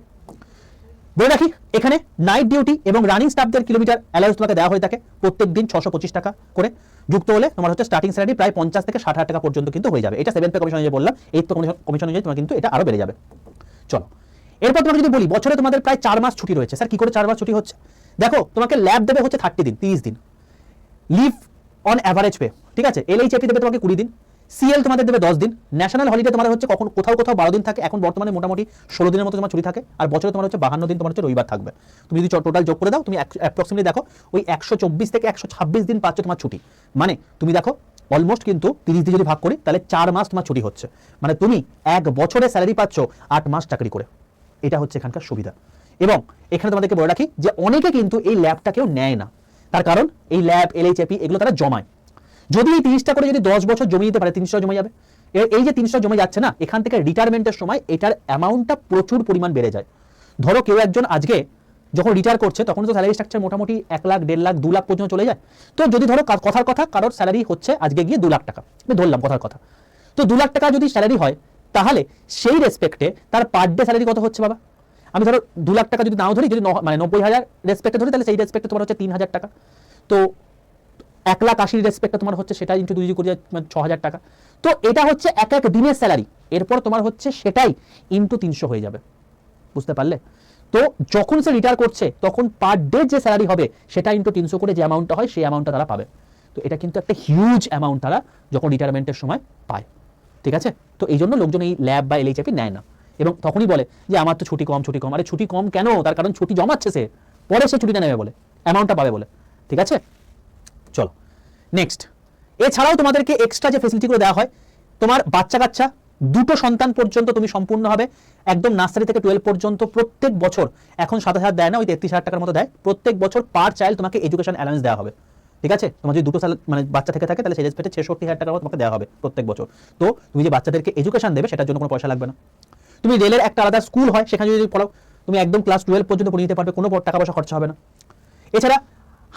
Speaker 1: বলে রাখি, এখানে নাইট ডিউটি এবং রানিং স্টাফদের কিলোমিটার অ্যালাউন্স তোমাকে দেওয়া হয়ে থাকে প্রত্যেক দিন 625 টাকা করে, যুক্ত হলে তোমার হচ্ছে স্টার্টিং স্যালারি প্রায় 50 থেকে 60,000 টাকা পর্যন্ত কিন্তু হয়ে যাবে। এটা 7 পে কমিশন যে বললাম, 8 পে কমিশন অনুযায়ী তোমার কিন্তু এটা আরো বেড়ে যাবে। চলো এরপর তোমাকে যদি বলি, বছরে তোমাদের প্রায় 4 মাস ছুটি রয়েছে। স্যার কি করে 4 মাস ছুটি হচ্ছে? দেখো, তোমাকে ল্যাব দেবে হচ্ছে 30 দিন, 30 দিন লিভ অন অ্যাভারেজ পে, ঠিক আছে। এলএইচএপি দেবে তোমাকে 20 দিন, সিএল তোমাদের দেবে 10 দিন, ন্যাশনাল হলিডে তোমার হচ্ছে কখন কোথাও 12 দিন থাকে, এখন বর্তমানে মোটামুটি 16 দিনের মতো তোমার ছুটি থাকে। আর বছরে তোমার হচ্ছে 52 দিন তোমার হচ্ছে রবিবার থাকবে। তুমি যদি টোটাল যোগ করে দাও, তুমি অ্যাপ্রক্সিমেটলি দেখো ওই 124 থেকে 126 দিন পাচ্ছ তোমার ছুটি। মানে তুমি দেখো অলমোস্ট কিন্তু 30 দিয়ে যদি ভাগ করি তাহলে 4 মাস তোমার ছুটি হচ্ছে, মানে তুমি 1 বছরে স্যালারি পাচ্ছ 8 মাস চাকরি করে। এটা হচ্ছে এখানকার সুবিধা। এবং এখানে তোমাদেরকে বলে রাখি যে অনেকে কিন্তু এই ল্যাবটা কেউ নেয় না, তার কারণ এই ল্যাব এলএইচএপি এগুলো তারা জমায়। যদি এই 30টা করে যদি 10 বছর জমিয়ে দিতে পারে, 300 জমে যাবে। এই যে 300 জমে যাচ্ছে না, এখান থেকে রিটায়ারমেন্টের সময় এটার অ্যামাউন্টটা প্রচুর পরিমাণ বেড়ে যায়। ধরো কেউ একজন আজকে যখন রিটায়ার করছে তখন তো স্যালারি স্ট্রাকচার মোটামুটি 1 লাখ 1.5 লাখ 2 লাখ পর্যন্ত চলে যায়। তো যদি ধরো কথার কথা কারোর স্যালারি হচ্ছে আজকে গিয়ে 2 লাখ টাকা, আমি ধরলাম কথার কথা, তো 2 লাখ টাকা যদি স্যালারি হয়, তাহলে সেই রেসপেক্টে তার পার ডে স্যালারি কত হচ্ছে বাবা? আমি ধরো 2 লাখ টাকা যদি নাও ধরি, যদি মানে 90,000 রেসপেক্টে ধরি, তাহলে সেই রেসপেক্টে তোমার হচ্ছে 3,000 টাকা। তো 1,80,000 রেসপেক্টে তোমার হচ্ছে সেটা ইন্টু 2 করে 6,000 টাকা। তো এটা হচ্ছে এক এক দিনের স্যালারি, এরপর তোমার হচ্ছে সেটাই ইন্টু 300 হয়ে যাবে, বুঝতে পারলে? তো যখন সে রিটায়ার করছে তখন পার ডে যে স্যালারি হবে সেটা ইন্টু 300 করে যে অ্যামাউন্টটা হয় সেই অ্যামাউন্টটা তারা পাবে। তো এটা কিন্তু একটা হিউজ অ্যামাউন্ট তারা যখন রিটায়ারমেন্টের সময় পায়, ঠিক আছে। তো এই জন্য লোকজন এই ল্যাব বা এলএইচএপি নেয় না, এবং তখনই বলে যে আমার তো ছুটি কম, ছুটি কম। আরে ছুটি কম কেন? তার কারণ ছুটি জমাচ্ছে সে, পরে সে ছুটিটা নেবে বলে, অ্যামাউন্টটা পাবে বলে, ঠিক আছে। চলো নেক্সট। এছাড়াও তোমাদেরকে এক্সট্রা যে ফেসিলিটিগুলো দেওয়া হয়, তোমার বাচ্চা কাচ্চা 2টো সন্তান পর্যন্ত তুমি সম্পূর্ণভাবে একদম নার্সারি থেকে 12 পর্যন্ত প্রত্যেক বছর, এখন 27,000 দেয় না, ওই 33,000 টাকার মতো দেয় প্রত্যেক বছর, পার চাইল্ড তোমাকে এডুকেশন অ্যালাউন্স দেওয়া হবে, ঠিক আছে। তোমার যদি 2টো মানে বাচ্চা থেকে থাকে তাহলে সেই রেসপেক্টে 66,000 টাকার মতো তোমাকে দেওয়া হবে প্রত্যেক বছর। তো তুমি যে বাচ্চাদেরকে এডুকেশন দেবে সেটার জন্য কোনো পয়সা লাগবে না। তুমি রেলের একটা আলাদা স্কুল হয়, সেখানে যদি পড়াও তুমি একদম ক্লাস 12 পর্যন্ত পড়ে নিতে পারবে, কোনো টাকা পয়সা খরচা হবে না। এছাড়া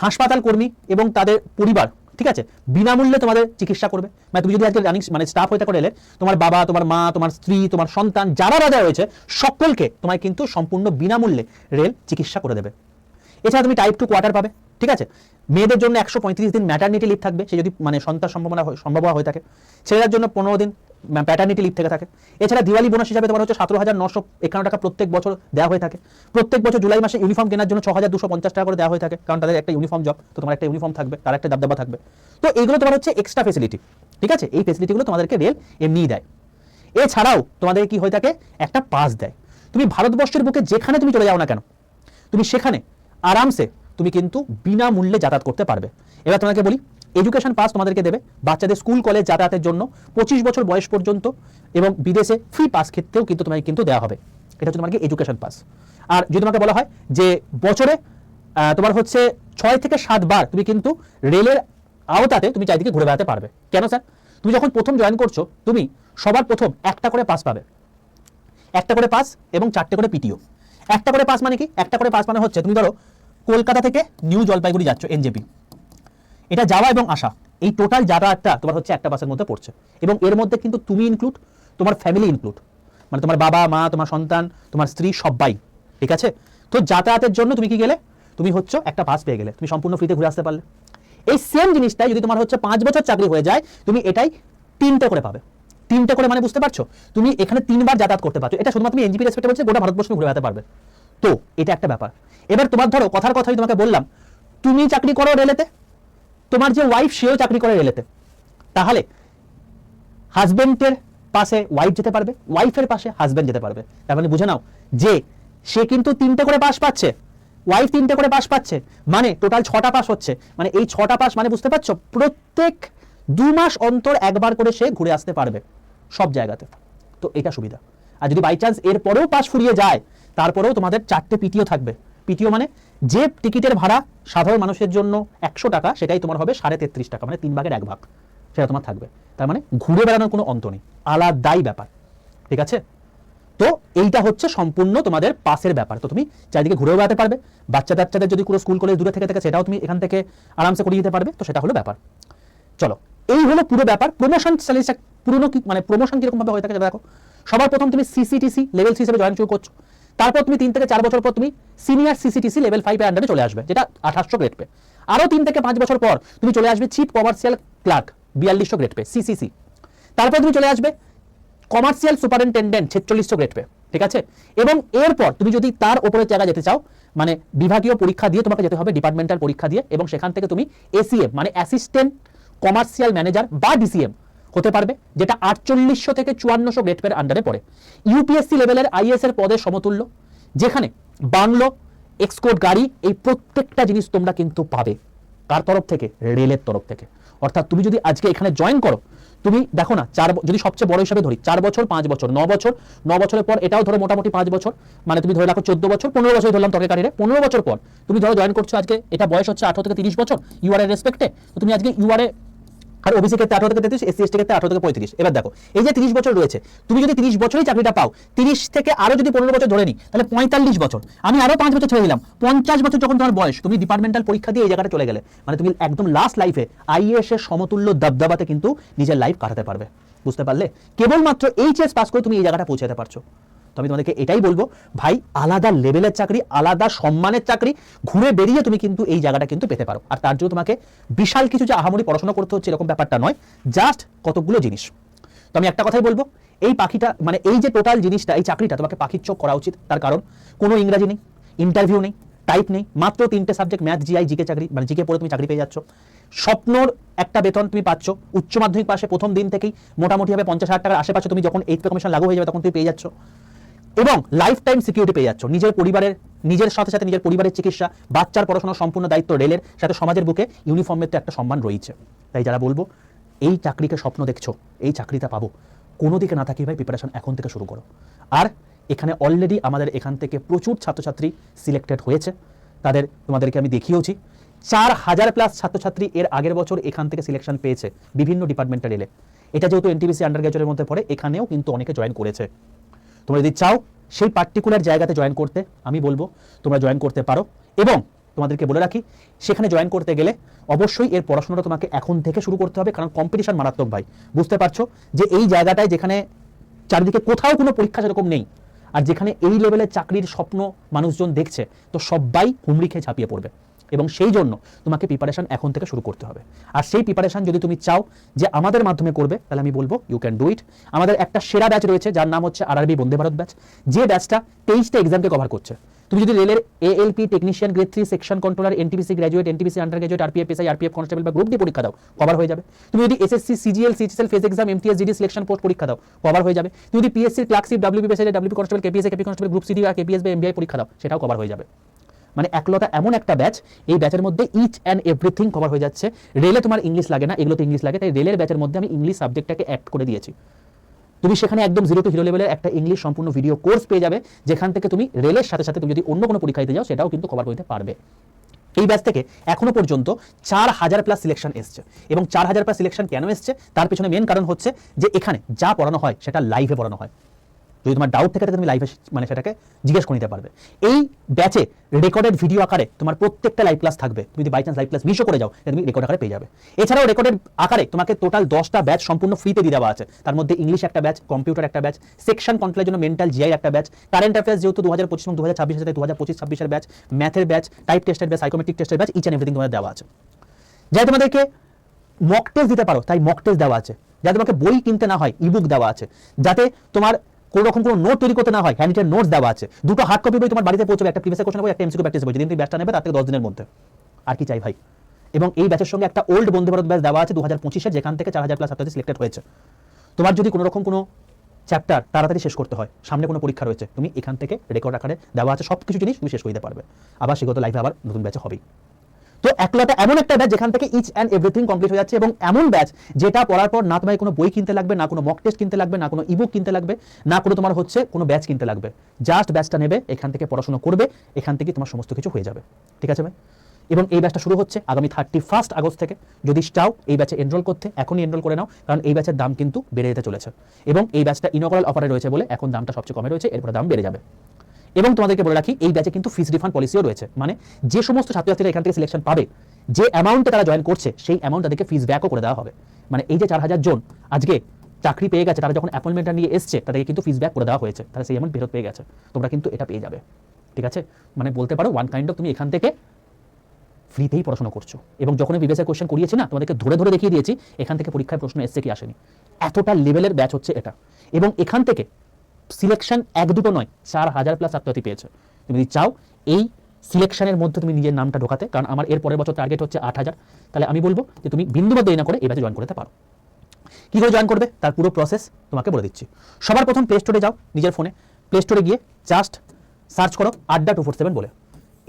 Speaker 1: হাসপাতাল কর্মী এবং তাদের পরিবার, ঠিক আছে, বিনামূল্যে তোমাদের চিকিৎসা করবে। মানে তুমি যদি আজকে রানিং মানে স্টাফ হয়ে থাকো রেলের, তোমার বাবা, তোমার মা, তোমার স্ত্রী, তোমার সন্তান যারা রাজা রয়েছে সকলকে তোমায় কিন্তু সম্পূর্ণ বিনামূল্যে রেল চিকিৎসা করে দেবে। এছাড়া তুমি টাইপ 2 কোয়ার্টার পাবে, ঠিক আছে। মেয়েদের জন্য 135 দিন ম্যাটারনিটি লিভ থাকবে, সে যদি মানে সন্তান সম্ভব হয়ে থাকে। ছেলেদের জন্য 15 দিন প্যাটার্নিটি লিভ থেকে থাকে। এছাড়া দিওয়ালি বোনাস হিসাবে তোমার হচ্ছে 17,951 টাকা প্রত্যেক বছর দেওয়া হয়ে থাকে। প্রত্যেক বছর জুলাই মাসে ইউনিফর্ম কেনার জন্য 6,250 টাকা করে দেওয়া হয়ে থাকে, কারণ তাদের একটা ইউনিফর্ম জব, তো তোমার একটা ইউনিফর্ম থাকবে, তার একটা দাবদাবা থাকবে। তো এইগুলো তোমার হচ্ছে এক্সট্রা ফেসিলিটি, ঠিক আছে। এই ফেসিলিটিগুলো তোমাদেরকে রেল এমনিই দেয়। এছাড়াও তোমাদের কি হয়ে থাকে, একটা পাস দেয়। তুমি ভারতবর্ষের বুকে যেখানে তুমি চলে যাও না কেন, তুমি সেখানে আরামসে তুমি কিন্তু বিনামূল্যে যাতায়াত করতে পারবে। এবার তোমাকে বলি, এডুকেশন পাস তোমাদেরকে দেবে বাচ্চাদের স্কুল কলেজ যাতায়াতের জন্য 25 বছর বয়স পর্যন্ত, এবং বিদেশে ফ্রি পাস ক্ষেত্রেও কিন্তু তোমাকে কিন্তু দেওয়া হবে। এটা হচ্ছে তোমাকে এডুকেশন পাস। আর যদি তোমাকে বলা হয় যে বছরে তোমার হচ্ছে 6 থেকে 7 বার তুমি কিন্তু রেলের আওতাতে তুমি চারিদিকে ঘুরে বেড়াতে পারবে। কেন স্যার? তুমি যখন প্রথম জয়েন করছো, তুমি সবার প্রথম একটা করে পাস পাবে, একটা করে পাস এবং 4টে করে পিটিও। একটা করে পাস মানে কি? একটা করে পাস মানে হচ্ছে তুমি ধরো কলকাতা থেকে নিউ জলপাইগুড়ি যাচ্ছ এনজেপি, এটা যাওয়া এবং আসা, এই টোটাল যাতায়াতটা তোমার হচ্ছে একটা বাসের মধ্যে পড়ছে, এবং এর মধ্যে কিন্তু তুমি ইনক্লুড, তোমার ফ্যামিলি ইনক্লুড, মানে তোমার বাবা মা, তোমার সন্তান, তোমার স্ত্রী, সবাই, ঠিক আছে। তো যাতায়াতের জন্য তুমি কি গেলে, তুমি হচ্ছে একটা পাস পেয়ে গেলে, তুমি সম্পূর্ণ ফ্রিতে ঘুরে আসতে পারলে। এই সেম জিনিসটাই যদি তোমার হচ্ছে 5 বছর চাকরি হয়ে যায়, তুমি এটাই 3টে করে পাবে। 3টে করে মানে বুঝতে পারছো, তুমি এখানে 3বার যাতায়াত করতে পারছো। এটা শুধুমাত্র তুমি এনজিপি রেসপেক্টে বলছি, গোটা ভারতবর্ষ ঘুরে বেড়াতে পারবে। তো এটা একটা ব্যাপার। এবার তোমার ধরো কথার কথা আমি তোমাকে বললাম তুমি চাকরি করো রেলেতে, তোমার যে ওয়াইফ সেও চাকরি করে রেলেতে, তাহলে হাজবেন্ডের পাশে ওয়াইফ যেতে পারবে, ওয়াইফের পাশে হাজবেন্ড যেতে পারবে। তার মানে বুঝে নাও যে সে কিন্তু 3টে করে পাস পাচ্ছে, ওয়াইফ 3টে করে পাস পাচ্ছে, মানে টোটাল 6টা পাস হচ্ছে। মানে এই 6টা পাস মানে বুঝতে পারছো প্রত্যেক 2 মাস অন্তর একবার করে সে ঘুরে আসতে পারবে সব জায়গাতে। তো এটা সুবিধা। আর যদি বাই চান্স এর পরেও পাস ফুরিয়ে যায়, তারপরেও তোমাদের 4টে পিটিও থাকবে। পিটিও মানে যে টিকিটের ভাড়া সাধারণ মানুষের জন্য 100 টাকা, সেটাই তোমার হবে 33.5 টাকা, মানে 3 ভাগের 1 ভাগ সেটা তোমার থাকবে। তার মানে ঘুরে বেড়ানোর কোনো অন্ত নেই, আলাদাই ব্যাপার। ঠিক আছে, তো এইটা হচ্ছে সম্পূর্ণ তোমাদের পাসের ব্যাপার। তো তুমি চারিদিকে ঘুরেও বেড়াতে পারবে, বাচ্চাদের যদি কোনো স্কুল কলেজ দূরে থেকে থাকে সেটাও তুমি এখান থেকে আরামসে করিয়ে দিতে পারবে। তো সেটা হলো ব্যাপার। চলো, এই হলো পুরো ব্যাপার। প্রমোশন স্যালারিটা পুরনো কি মানে প্রমোশন কিরকম ভাবে হয়ে থাকে দেখো। সবার প্রথম তুমি সিসিটিসি লেভেল 3 হিসেবে জয়েন শুরু করছো, তারপর তুমি 3 থেকে 4 বছর পর তুমি সিনিয়র সিসিটিসি লেভেল 5 এর আন্ডারে চলে আসবে, যেটা 2800 গ্রেড পে। আরো 3 থেকে 5 বছর পর তুমি চলে আসবে chief commercial clerk 4200 grade pay CCC. তারপর তুমি চলে আসবে কমার্শিয়াল সুপারিনটেন্ডেন্ট 4600 গ্রেড পে। ঠিক আছে, এবং এরপর তুমি যদি তার উপরের জায়গা যেতে চাও, মানে বিভাগীয় পরীক্ষা দিয়ে তোমাকে যেতে হবে, ডিপার্টমেন্টাল পরীক্ষা দিয়ে, এবং সেখান থেকে তুমি এসিএম মানে অ্যাসিস্ট্যান্ট কমার্শিয়াল ম্যানেজার বা ডিসিএম হতে পারবে, যেটা 4800 থেকে 5400 গ্রেড পের আন্ডারে পড়ে। ইউপিএসসি লেভেলের আইএস এর পদের সমতুল্য, যেখানে বাংলো এক্সকোর্ট গাড়ি এই প্রত্যেকটা জিনিস তোমরা কিন্তু পাবে। কার তরফ থেকে? রেলের তরফ থেকে। অর্থাৎ তুমি যদি আজকে এখানে জয়েন করো, তুমি দেখো না যদি সবচেয়ে বড় হিসাবে ধরি 4 বছর 5 বছর 9 বছর, 9 বছরের পর এটাও ধরো মোটামুটি 5 বছর, মানে তুমি ধরে রাখো 14 বছর, 15 বছর ধরলাম তর্কে কারিরে। 15 বছর পর তুমি ধরো জয়েন করছো, আজকে এটা বয়স হচ্ছে 18 থেকে 30 বছর ইউআর এর রেসপেক্টে। তো তুমি আজকে ইউআর এ আর ওবিসি ক্ষেত্রে 18 থেকে 33, এসসি এসটি ক্ষেত্রে 18 থেকে 35। এবার দেখো এই যে 30 বছর রয়েছে, তুমি যদি 30 বছরই চাকরিটা পাও, 30 থেকে আরো যদি 15 বছর ধরে নিই, তাহলে 45 বছর। আমি আরো 5 বছর ছেড়ে দিলাম, 50 বছর যখন তোমার বয়স, তুমি ডিপার্টমেন্টাল পরীক্ষা দিয়ে এই জায়গাটা চলে গেলে, মানে তুমি একদম লাস্ট লাইফে আইএএস এর সমতুল্য দবদবাতে কিন্তু নিজের লাইফ কাটাতে পারবে। বুঝতে পারলে? কেবলমাত্র এইচএস পাস করে তুমি এই জায়গাটা পৌঁছাতে পারছো। তো আমি তোমাদেরকে এটাই বলবো, ভাই আলাদা লেভেলের চাকরি, আলাদা সম্মানের চাকরি, ঘুরে বেরিয়ে তুমি কিন্তু এই জায়গাটা কিন্তু পেতে পারো। আর তার জন্য তোমাকে বিশাল কিছু যে আহামরি পড়াশোনা করতে হচ্ছে এরকম ব্যাপারটা নয়, জাস্ট কতগুলো জিনিস। তো আমি একটা কথাই বলবো, এই পাখিটা মানে এই যে টোটাল জিনিসটা, এই চাকরিটা তোমাকে পাখির চোখ করা উচিত। তার কারণ কোনো ইংরাজি নেই, ইন্টারভিউ নেই, টাইপ নেই, মাত্র 3টে সাবজেক্ট ম্যাথ, জিআই, জিকে চাকরি, মানে জিকে পড়ে তুমি চাকরি পেয়ে যাচ্ছ। স্বপ্নর একটা বেতন তুমি পাচ্ছ, উচ্চ মাধ্যমিক পাশে প্রথম দিন থেকেই মোটামুটি হবে 50,000 টাকার আশেপাশে তুমি যখন 8th পে কমিশন লাগু হয়ে যাবে তখন তুমি পেয়ে যাচ্ছ, এবং লাইফ টাইম সিকিউরিটি পেয়ে যাচ্ছ। নিজের সাথে সাথে নিজের পরিবারের চিকিৎসা, বাচ্চার পড়াশোনার সম্পূর্ণ দায়িত্ব রেলের, সাথে সমাজের বুকে ইউনিফর্মের তো একটা সম্মান রয়েছে। তাই যারা বলবো এই চাকরিকে স্বপ্ন দেখছো, এই চাকরিটা পাবো, কোনো দিকে না থাকি ভাই প্রিপারেশন এখন থেকে শুরু করো। আর এখানে অলরেডি আমাদের এখান থেকে প্রচুর ছাত্রছাত্রী সিলেক্টেড হয়েছে, তাদের তোমাদেরকে আমি দেখিয়েওছি। 4000+ ছাত্রছাত্রী এর আগের বছর এখান থেকে সিলেকশন পেয়েছে বিভিন্ন ডিপার্টমেন্টে রেলে। এটা যেহেতু এনটিপিসি আন্ডার গ্র্যাজুয়েটের মধ্যে পড়ে, এখানেও কিন্তু অনেকে জয়েন করেছে। তোমরা যদি চাও সেই পার্টিকুলার জায়গাতে জয়েন করতে, আমি বলবো তোমরা জয়েন করতে পারো। এবং তোমাদেরকে বলে রাখি, সেখানে জয়েন করতে গেলে অবশ্যই এর পড়াশোনাটা তোমাকে এখন থেকে শুরু করতে হবে, কারণ কম্পিটিশন মারাত্মক ভাই। বুঝতে পারছো যে এই জায়গাটায় যেখানে চারিদিকে কোথাও কোনো পরীক্ষা সেরকম নেই, আর যেখানে এই লেভেলের চাকরির স্বপ্ন মানুষজন দেখছে, তো সবাই হুমড়ি খেয়ে ঝাঁপিয়ে পড়বে। এবং সেই জন্য তোমাকে প্রিপারেশন এখন থেকে শুরু করতে হবে। আর সেই প্রিপারেশন যদি তুমি চাও যে আমাদের মাধ্যমে করবে, তাহলে আমি বলবো ইউ ক্যান ডু ইট। আমাদের একটা সেরা ব্যাচ রয়েছে যার নাম হচ্ছে আরআরবি বন্দে ভারত ব্যাচ, যে ব্যাচটা 23টা এক্সামকে কভার করছে। তুমি যদি রেলের ALP technician grade 3 section controller, NTPC graduate, NTPC under graduate, RPF SI, RPF constable বা গ্রুপ ডি পরীক্ষা দাও, কভার হয়ে যাবে। তুমি যদি SSC CGL CGL phase exam, MTS GD selection post পরীক্ষা দাও, কভার হয়ে যাবে। তুমি যদি PSC clerkship, WB SI, WB constable, KPSC, KP constable, group CD বা কেপিএস বা এমবিআই পরীক্ষা দাও, সেটাও কভার হয়ে যাবে। মানে একলতা এমন একটা ব্যাচ, এই ব্যাচের মধ্যে ইচ অ্যান্ড এভরিথিং কভার হয়ে যাচ্ছে। রেলে তোমার ইংলিশ লাগে না, এগুলোতে ইংলিশ লাগে, তাই রেলের ব্যাচের মধ্যে আমি ইংলিশ সাবজেক্টটাকে অ্যাড করে দিয়েছি। তুমি সেখানে একদম 0 টু হিরো লেভেলের একটা ইংলিশ সম্পূর্ণ ভিডিও কোর্স পেয়ে যাবে, যেখান থেকে তুমি রেলের সাথে সাথে তুমি যদি অন্য কোনো পরীক্ষা দিতে যাও সেটাও কিন্তু কভার করতে পারবে। এই ব্যাচ থেকে এখনো পর্যন্ত 4000+ সিলেকশন এসছে। এবং 4000+ সিলেকশন কেন এসছে তার পেছনে মেন কারণ হচ্ছে যে এখানে যা পড়ানো হয় সেটা লাইভে পড়ানো হয়। যদি তোমার ডাউট থেকে থাকে তুমি লাইভে মানে সেটাকে জিজ্ঞেস করে নিতে পারবে। এই ব্যাচে রেকর্ডেড ভিডিও আকারে তোমার প্রত্যেকটা লাইভ ক্লাস থাকবে। তুমি যদি বাই চান্স লাইভ ক্লাস মিসও করে যাও, তুমি রেকর্ড আকারে পেয়ে যাবে। এছাড়াও রেকর্ডেড আকারে তোমাকে টোটাল 10টা ব্যাচ সম্পূর্ণ ফ্রিতে দিয়ে দেওয়া আছে। তার মধ্যে ইংলিশ একটা ব্যাচ, কম্পিউটার একটা ব্যাচ, সেকশন কন্ট্রোলের জন্য মেন্টাল জিআই একটা ব্যাচ, কারেন্ট অ্যাফেয়ার্স যেহেতু 2025 এবং 2026 সাথে 2025-26 এর ব্যাচ, ম্যাথের ব্যাচ, টাইপ টেস্টের ব্যাচ, সাইকোমেট্রিক টেস্টের ব্যাচ, ইচ অ্যান্ড এভরিথিং তোমাদের দেওয়া আছে। যাই তোমাদেরকে মক টেস্ট দিতে পারো তাই মক টেস্ট দেওয়া আছে। যাতে তোমাকে বই কিনতে না হয়, ইবুক দেওয়া আছে, যাতে তোমার কোনো রকম কোনো নোট তৈরি করতে না হয়, হ্যান্ড রিটেন নোটস দেওয়া আছে, দুটো হার্ড কপি বই তোমার বাড়িতে পৌঁছবে, একটা প্রিভিয়াস কোশ্চেন বই, একটা এমসিকিউ প্র্যাকটিস বই, যেদিন তুমি ব্যাচটা নেবে তার থেকে 10 দিনের মধ্যে। আর কি চাই ভাই? এবং এই ব্যাচের সঙ্গে একটা ওল্ড বন্দে ভারত ব্যাচ দেওয়া আছে 2025-এর, যেখান থেকে 4000 প্লাস ছাত্রছাত্রী সিলেক্টেড হয়েছে। তোমার যদি কোনো রকম কোনো চ্যাপ্টার তাড়াতাড়ি শেষ করতে হয়, সামনে কোনো পরীক্ষা রয়েছে, তুমি এখান থেকে রেকর্ড আকারে দেওয়া আছে সব কিছু জিনিস তুমি শেষ করে দিতে পারবে। আবার সেগত লাইফে আবার নতুন ব্যাচে হবেই। তো একলাটা এমন একটা ব্যাচ যেখান থেকে ইচ অ্যান্ড এভরিথিং কমপ্লিট হয়ে যাচ্ছে, এবং এমন ব্যাচ যেটা পড়ার পর না তোমায় কোনো বই কিনতে লাগবে, না কোনো মক টেস্ট কিনতে লাগবে, না কোনো ইবুক কিনতে লাগবে, না কোনো তোমার হচ্ছে কোনো ব্যাচ কিনতে লাগবে। জাস্ট ব্যাচটা নেবে, এখান থেকে পড়াশোনা করবে, এখান থেকে তোমার সমস্ত কিছু হয়ে যাবে। ঠিক আছে ভাই? এবং এই ব্যাচটা শুরু হচ্ছে আগামী 31 আগস্ট থেকে। যদি চাও এই ব্যাচে এনরোল করতে, এখনই এনরোল করে নাও, কারণ এই ব্যাচের দাম কিন্তু বেড়ে যেতে চলেছে। এবং এই ব্যাচটা ইনঅগ্রাল অফারে রয়েছে বলে এখন দামটা সবচেয়ে কমে রয়েছে, এরপরে দাম বেড়ে যাবে। এবং তোমাদেরকে বলে রাখি, এই ব্যাচে কিন্তু ফিস রিফান্ড পলিসিও রয়েছে, মানে যে সমস্ত ছাত্রছাত্রীরা এখান থেকে সিলেকশন পাবে, যে অ্যামাউন্টে তারা জয়েন করছে, সেই অ্যামাউন্ট তাদেরকে ফিস ব্যাকও করে দেওয়া হবে। মানে এই যে 4000 জন আজকে চাকরি পেয়ে গেছে, তারা যখন অ্যাপয়েন্টমেন্টটা নিয়ে এসছে, তাদেরকে কিন্তু ফিস ব্যাক করে দেওয়া হয়েছে, তারা সেই অ্যামাউন্ট ফেরত পেয়ে গেছে। তোমরা কিন্তু এটা পেয়ে যাবে। ঠিক আছে? মানে বলতে পারো ওয়ান কাইন্ড অফ তুমি এখান থেকে ফ্রিতেই পড়াশোনা করছো। এবং যখন আমি প্রিভিয়াস কোশ্চেন করিয়েছি না, তোমাদেরকে ধরে ধরে দেখিয়ে দিয়েছি এখান থেকে পরীক্ষায় প্রশ্ন এসছে কি আসেনি। এতটা লেভেলের ব্যাচ হচ্ছে এটা। এবং এখান থেকে সিলেকশন 1-2 নয়, 4000 প্লাস ছাত্রছাত্রী পেয়েছে। তুমি যদি চাও এই সিলেকশনের মধ্যে তুমি নিজের নামটা ঢোকাতে, কারণ আমার এর পরের বছর টার্গেট হচ্ছে 8000, তাহলে আমি বলবো যে তুমি বিন্দুমাত্র দেরি না করে এই ব্যাচে জয়েন করতে পারো। কী করে জয়েন করবে তার পুরো প্রসেস তোমাকে বলে দিচ্ছি। সবার প্রথম প্লে স্টোরে যাও, নিজের ফোনে প্লে স্টোরে গিয়ে জাস্ট সার্চ করো আড্ডা 247 বলে,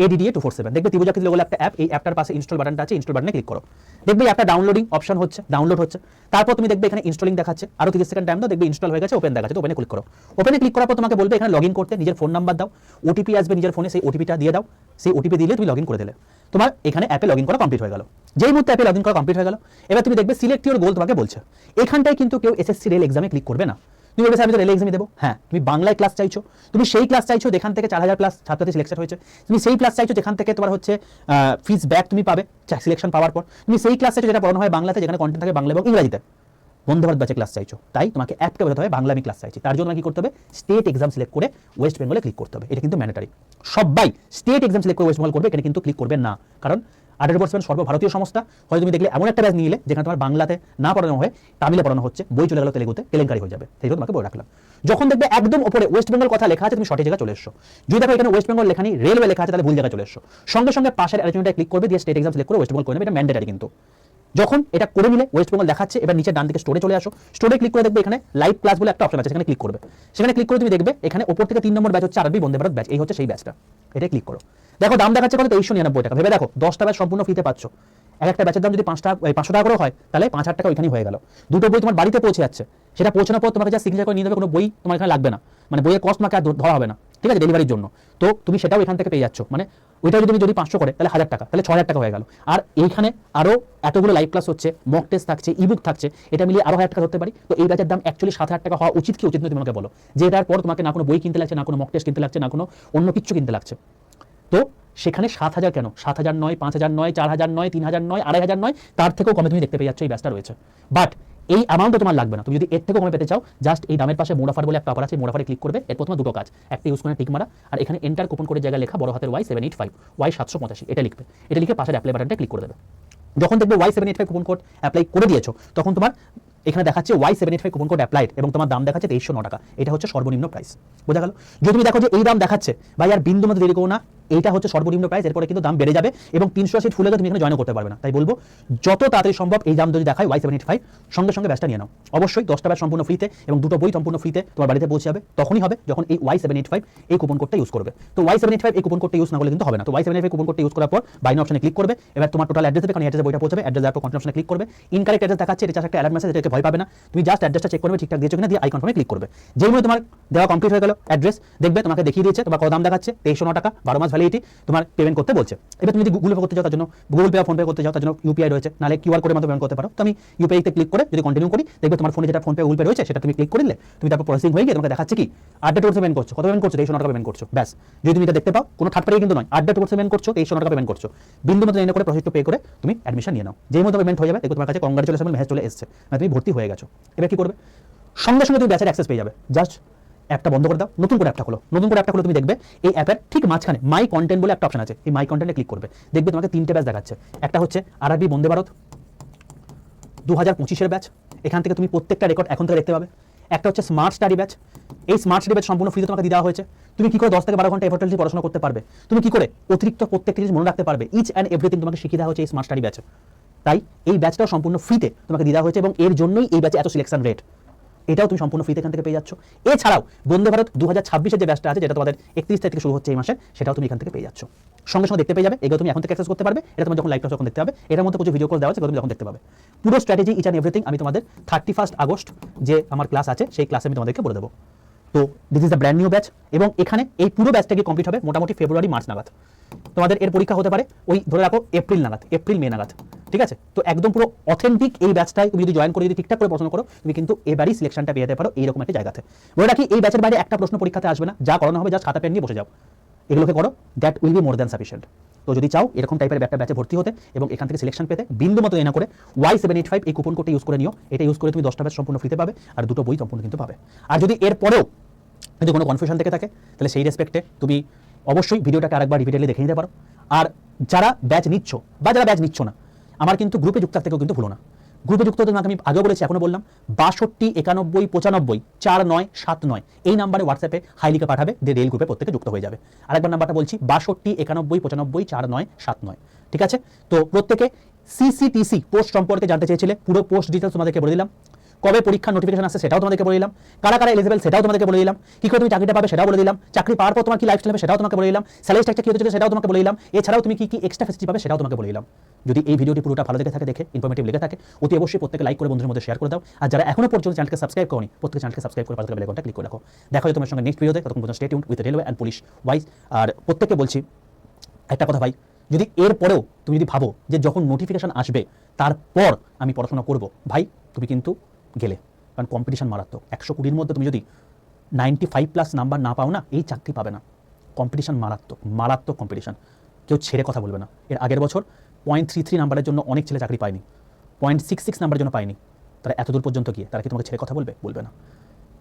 Speaker 1: ADDA 247, দেখবে ত্রিভুজাকৃতি লোগো একটা অ্যাপ, এই অ্যাপটার পাশে ইনস্টল বাটনটা আছে, ইনস্টল বাটনে ক্লিক করো। দেখবে অ্যাপটা ডাউনলোডিং অপশন হচ্ছে, ডাউনলোড হচ্ছে। তারপর তুমি দেখবে এখানে ইনস্টলিং দেখাচ্ছে, আরো 30 সেকেন্ড টাইম দাও, দেখবে ইনস্টল হয়ে গেছে, ওপেন দেখাচ্ছে, তো ওপেনে ক্লিক করো। ওপেনে ক্লিক করার পর তোমাকে বলবে এখানে লগইন করতে, নিজের ফোন নাম্বার দাও, ওটিপি আসবে নিজের ফোনে, সেই ওটিপিটা দিয়ে দাও। সেই ওটিপি দিলে তুমি লগইন করে দিলে, তোমার এখানে অ্যাপে লগইন করা কমপ্লিট হয়ে গেল। যেই মুহূর্তে অ্যাপে লগইন করা কমপ্লিট হয়ে গেল, এবার তুমি দেখবে সিলেক্ট ইওর গোল তোমাকে বলছে। এখানটায় কিন্তু কেউ SSC রেল এক্সামে ক্লিক করবে না। তুমি বলবে আমি তো রেল এক্সামই দেবো, হ্যাঁ, তুমি বাংলায় ক্লাস চাইছো, তুমি সেই ক্লাস চাইছো যেখান থেকে 4000 প্লাস ছাত্রছাত্রী সিলেকশন হয়েছে, তুমি সেই ক্লাস চাইছো যেখান থেকে তোমার হচ্ছে ফিস ব্যাক তুমি পাবে সিলেকশন পাওয়ার পর, তুমি সেই ক্লাস চাইছো যেটা পড়ানো হয় বাংলাতে, যেখানে কন্টেন্ট থাকে বাংলা এবং ইংরেজিতে, বন্দে ভারত ব্যাচে ক্লাস চাইছো, তাই তোমাকে অ্যাপটা বোঝাতে হবে বাংলা আমি ক্লাস চাইছি। তার জন্য কি করতে হবে? স্টেট এক্সাম সিলেক্ট করে ওয়েস্ট বেঙ্গলে ক্লিক করতে হবে। এটা কিন্তু ম্যান্ডেটারি, সবাই স্টেট এক্সাম সিলেক্ট করে ওয়েস্ট বেঙ্গল করবে, এখানে কিন্তু ক্লিক করবে না, কারণ 18% সর্বভারতীয় সংস্থা। হয়তো তুমি দেখলে এমন একটা ব্যাচ নিয়ে নিলে যেখানে তোমার বাংলাতে না পড়ানো হয়, তামিলে পড়ানো হচ্ছে, বই চলে গেল তেলেগুতে, কেলেঙ্কারি হয়ে যাবে। সেই জন্য তোমাকে বলে রাখলাম। যখন দেখবে একদম উপরে ওয়েস্ট বেঙ্গল কথা লেখা আছে, তুমি সঠিক জায়গায় চলে এসছো। যদি দেখো এখানে ওয়েস্ট বেঙ্গল লেখা নেই, রেলওয়ে লেখা আছে, তাহলে ভুল জায়গায় চলে এসছো। সঙ্গে সঙ্গে পাশের অ্যারেঞ্জমেন্টে ক্লিক করবে, দিয়ে স্টেট এক্সাম সিলেক্ট করে ওয়েস্ট বেঙ্গল করে নেবে, এটা ম্যান্ডেটারি কিন্তু। যখন এটা করে নিলে ওয়েস্ট বেঙ্গল দেখাচ্ছে, এবার নিচে ডান দিকে স্টোরে চলে আসো, স্টোরে ক্লিক করে দেখবে এখানে লাইভ ক্লাস বলে একটা অপশন আছে, সেখানে ক্লিক করবে। সেখানে ক্লিক করে তুমি দেখবে এখানে উপর থেকে 3 নম্বর ব্যাচ হচ্ছে আরবি বন্দে ভারত ব্যাচ, এই হচ্ছে সেই ব্যাচটা, এটা ক্লিক করো। দেখো দাম দেখাচ্ছে কত? 2399 টাকা। ভেবে দেখো 10টা ব্যাচ সম্পূর্ণ ফ্রিতে পাচ্ছ। একটা ব্যাচের দাম যদি 500 টাকা করে হয়, তাহলে 5000 টাকা ওইখানেই হয়ে গেল। দুটো বই তোমার বাড়িতে পৌঁছে যাচ্ছে, সেটা পৌঁছানোর পর তোমাকে যা সিগনেচার করে নিয়ে যাবে, কোনো বই তোমার এখানে লাগবে না, মানে বইয়ের কস্ট তোমাকে আর ধরা হবে না। ঠিক আছে, ডেলিভারির জন্য তো তুমি সেটাও এখান থেকে পেয়ে যাচ্ছ। মানে ওইটা যদি 500 করে, তাহলে 1000 টাকা, তাহলে 6000 টাকা হয়ে গেল। আর এইখানে আরো এতগুলো লাইভ ক্লাস হচ্ছে, মক টেস্ট থাকছে, ইবুক থাকছে, এটা মিলিয়ে আরো 1000 টাকা ধরতে পারি। তো এই ব্যাচের দাম অ্যাকচুয়ালি 7000 টাকা হওয়া উচিত কি উচিত নয়, তোমাকে বলো। যে এটার পর তোমাকে না কোনো বই কিনতে লাগছে, না কোনো মক টেস্ট কিনতে লাগছে, না কোনো অন্য কিছু কিনতে লাগছে। তো সেখানে 7000 কেন? 7000 নয়, 5000 নয়, 4000 নয়, 3000 নয়, 2500 নয়, তার থেকেও কমে তুমি দেখতে পেয়ে যাচ্ছ এই ব্যাচটা রয়েছে। বাট এই অ্যামাউন্টও তোমার লাগবে না। তুমি যদি এর থেকেও কমে পেতে চাও, জাস্ট এই দামের পাশে মোড অফার বলে একটা অফার আছে, মোড অফারে ক্লিক করবে। এরপর তোমার দুটো কাজ, একটা ইউজ করে টিক মারা, আর এখানে এন্টার কুপন কোডের জায়গায় লেখা বড় হাতের Y785, Y785 এটা লিখবে। এটা লিখে পাশের অ্যাপ্লাই বাটনটা ক্লিক করে দেবে। যখন দেখবে Y785 কুপন কোড অ্যাপ্লাই করে দিয়েছো, তখন তোমার এখানে দেখাচ্ছে Y785 কুপন কোড অ্যাপ্লাইড, এবং তোমার দাম দেখাচ্ছে 2309 টাকা। এটা হচ্ছে সর্বনিম্ন প্রাইস, বোঝা গেল? যদি তুমি দেখো যে এই দাম দেখাচ্ছে, ভাই আর বিন্দু মতো দেরি করো না, এইটা হচ্ছে সর্বনিম্ন প্রাইস, এরপরে কিন্তু দাম বেড়ে যাবে, এবং 300 সিট ফুল হলে তুমি এখানে জয়েন করতে পারবে না। তাই বলবো যত তাড়াতাড়ি সম্ভব এই দাম যদি দেখায় Y785, সঙ্গে সঙ্গে ব্যাচটা নিয়ে নাও। অবশ্যই 10টা ব্যাচ সম্পূর্ণ ফ্রিতে এবং দুটো বই সম্পূর্ণ ফ্রিতে তোমার বাড়িতে পৌঁছে যাবে। তখনই হবে যখন এই Y785 এই কুপন কোডটা ইউজ করবে। তো Y785 এই কুপন কোডটা ইউজ না করলে কিন্তু হবে না। তো Y785 কুপন কোডটা ইউজ করার পর বাই নাও অপশনে ক্লিক করবে। এবার তোমার টোটাল অ্যাড্রেস দেবে, কারণ অ্যাড্রেসে বইটা পৌঁছাবে। অ্যাড্রেস দেওয়ার পর কনফার্ম অপশনে ক্লিক করবে। ইনকারেক্ট অ্যাড্রেস দেখাচ্ছে, এটা একটা অ্যালার্ট মেসেজ, এটাকে ভয় পাবে না। তুমি জাস্ট অ্যাড্রেসটা চেক করবে ঠিকঠাক দিয়েছো কিনা, দিয়ে আই কনফার্মে ক্লিক করবে। যেই মুহূর্তে তোমার দেওয়া কমপ্লিট হয়ে গেল অ্যাড্রেস, দেখবে তোমাকে দেখিয়ে দিয়েছে তোমার কত দাম দেখাচ্ছে, 2309 টাকা, 12 মাস ভ্যালিডিটি, তোমার পেমেন্ট করতে বলছে। এবার তুমি যদি গুগল পে করতে চাও, তার জন্য গুগল পে বা ফোন পে করতে চাও, তার জন্য ইউপিআই রয়েছে, নাহলে কিউআর কোডের মাধ্যমে পেমেন্ট করতে পারো। তো আমি ইউপিআইতে ক্লিক করে যদি কন্টিনিউ করি, দেখবে তোমার ফোনে যেটা ফোন পে গুগল পে রয়েছে সেটা তুমি ক্লিক করে দিলে, তুমি তারপর প্রসেসিং হয়ে গিয়ে তোমাকে দেখাচ্ছে কি আড্ডা 2% পেমেন্ট করছো। কত পেমেন্ট করছো? 2309 টাকা পেমেন্ট করছো। ব্যাস, যদি তুমি এটা দেখতে পাও, কোনো থার্ড পার্টি কিন্তু নয়, আড্ডা 2% পেমেন্ট করছো, 2309 টাকা পেমেন্ট করছো। বিন্দু মতো এনে করে প্রসেস টু পে করে তুমি অ্যাডমিশন নিয়ে নাও। যেই মতো পেমেন্ট হয়ে যাবে, দেখো তোমার কাছে কংগ্রাচুলেশন মেসেজ চলে এসেছে, মানে তুমি ভর্তি হয়ে গেছো। এবার কি করবে? সঙ্গে সঙ্গে তুমি ব্যাচের অ্যাক্সেস পেয়ে যাবে। জাস্ট অ্যাপটা বন্ধ করে দাও, নতুন করে অ্যাপটা খোলো। নতুন করে অ্যাপটা খুলে তুমি দেখবে এই অ্যাপের ঠিক মাঝখানে মাই কন্টেন্ট বলে একটা অপশন আছে, এই মাই কন্টেন্টে ক্লিক করবে। দেখবে তোমাকে 3টে ব্যাচ দেখাচ্ছে। একটা হচ্ছে আরবি বন্দে ভারত 2025-এর ব্যাচ, এখান থেকে তুমি প্রত্যেকটা রেকর্ড এখন থেকে দেখতে পাবে। একটা হচ্ছে স্মার্ট স্টাডি ব্যাচ। এই স্মার্ট স্টাডি ব্যাচ সম্পূর্ণ ফ্রিতে তোমাকে দেওয়া হয়েছে। তুমি কি করে 10 থেকে 12 ঘন্টা এফোর্টলি পড়াশোনা করতে পারবে, তুমি কি করে অতিরিক্ত প্রত্যেকটা জিনিস মনে রাখতে পারবে, ইচ অ্যান্ড এভরিথিং তোমাকে শিখিয়ে দেওয়া হচ্ছে এই স্মার্ট স্টাডি ব্যাচে। তাই এই ব্যাচটাও সম্পূর্ণ ফ্রিতে তোমাকে দেওয়া হয়েছে এবং এর জন্যই এই ব্যাচে এত সিলেকশন রেট। এটাও তুমি সম্পূর্ণ ফ্রিতে এখান থেকে পেয়ে যাচ্ছ। এছাড়াও বন্দে ভারত 2026-এর যে ব্যাচটা আছে, যেটা তোমাদের 31 তারিখ থেকে শুরু হচ্ছে এই মাসে, সেটাও তুমি এখান থেকে পেয়ে যাচ্ছ। সঙ্গে সঙ্গে দেখতে পেয়ে যাবে, এগুলো তুমি এখন থেকে অ্যাক্সেস করতে পারবে। এটা তুমি যখন লাইভ ক্লাস যখন দেখতে হবে, এটার মধ্যে কিছু ভিডিও কল দেওয়া আছে, তুমি যখন দেখতে পাবে পুরো স্ট্র্যাটেজি ইচ অ্যান্ড এভরিথিং আমি তোমাদের 31 আগস্ট যে আমার ক্লাস আছে সেই ক্লাসে আমি তোমাদেরকে বলে দেবো। তো this is the brand new batch এবং এখানে এই পুরো ব্যাচটা গিয়ে কমপ্লিট হবে মোটামুটি ফেব্রুয়ারি মার্চ নাগাদ। তোমাদের এর পরীক্ষা হতে পারে ওই ধরে রাখো এপ্রিল নাগাদ, এপ্রিল মে নাগাদ, ঠিক আছে? তো একদম পুরো অথেন্টিক এই ব্যাচটাই তুমি যদি জয়েন করে যদি ঠিকঠাক করে পড়াশোনা করো, তুমি কিন্তু এবারই সিলেকশনটা পেয়ে যেতে পারো এইরকম একটা জায়গাতে। বলে রাখি, এই ব্যাচের বাইরে একটা প্রশ্ন পরীক্ষাতে আসবে না, যা করানো হবে জাস্ট খাতা পেন নিয়ে বসে যাও, এগুলোকে করো, that will be more than sufficient. তো যদি চাও এরকম টাইপের একটা ব্যাচে ভর্তি হতে এবং এখান থেকে সিলেকশন পেতে, বিন্দু মতো না করে Y785 এই কুপন কোডটা ইউজ করে নিও। এটা ইউজ করে তুমি 10টা ব্যাচ সম্পূর্ণ ফ্রিতে পাবে আর 2টো বই সম্পূর্ণ কিন্তু পাবে। আর যদি এরপরেও যদি কোনো কনফিউশন থেকে থাকে, তাহলে সেই রেসপেক্টে তুমি অবশ্যই ভিডিওটাকে আরেকবার রিপিটেডলি দেখে নিতে পারো। আর যারা ব্যাচ নিচ্ছ বা যারা ব্যাচ নিচ্ছ না, আমার কিন্তু গ্রুপে যুক্ত থাকতেও কিন্তু ভুলো না। গ্রুপে যুক্ত হতে তোমাকে আমি আগেও বলেছি, এখনো বললাম, 62 91 95 49 79 এই নাম্বারে হোয়াটসঅ্যাপে হাই লিখে পাঠাবে, দিয়ে রেল গ্রুপে প্রত্যেকে যুক্ত হয়ে যাবে। আরেকবার নাম্বারটা বলছি, 62 91 95 49 79, ঠিক আছে? তো প্রত্যেকে সিসিটিসি পোস্ট সম্পর্কে জানতে চেয়েছিলে, পুরো পোস্ট ডিটেলস তোমাদেরকে বলে দিলাম। কবে পরীক্ষার নোটিফিকেশন আসছে সেটাও তোমাদেরকে বলে দিলাম। কারা কারা এলিজিবল সেটাও তোমাদেরকে বলে দিলাম। কি করে তুমি চাকরিটা পাবে সেটাও বলে দিলাম। চাকরি পাওয়ার পর তোমার কি লাইফস্টাইল হবে সেটাও তোমাকে বলে দিলাম। স্যালারি স্ট্রাকচার কি হতে চলেছে সেটাও তোমাকে বলে দিলাম। এছাড়াও তুমি কি কি এক্সট্রা ফেসিলিটি পাবে সেটাও তোমাকে বলে দিলাম। যদি এই ভিডিওটি পুরোটা ভালো দেখে থাকে, দেখে ইনফরমেটিভ লেগে থাকে, অতি অবশ্যই প্রত্যেকে লাইক করে বন্ধুদের মধ্যে শেয়ার করে দাও। আর যারা এখনো পর্যন্ত চ্যানেলকে সাবস্ক্রাইব করনি, প্রত্যেকে চ্যানেলকে সাবস্ক্রাইব করে পাশে বেল আইকনটা ক্লিক করে রাখো। দেখা হয় তোমার সঙ্গে নেক্সট ভিডিওতে। ততক্ষণ পর্যন্ত stay tuned with railway and police wise. আর প্রত্যেককে বলছি একটা কথা ভাই, যদি এর পরেও তুমি যদি ভাবো যে যখন নোটিফিকেশন আসবে তারপর আমি পড়াশোনা করব, ভাই তুমি কিন্তু গেলে। কারণ কম্পিটিশন মারাত্মক। 120-র মধ্যে তুমি যদি 95+ নাম্বার না পাও না, এই চাকরি পাবে না। কম্পিটিশন মারাত্মক, মারাত্মক কম্পিটিশন। কেউ ছেড়ে কথা বলবে না। এর আগের বছর 0.33 নাম্বারের জন্য অনেক ছেলে চাকরি পায়নি, 0.66 নাম্বারের জন্য পায়নি। তারা এত দূর পর্যন্ত গিয়ে তারা কি তোমাকে ছেড়ে কথা বলবে? বলবে না।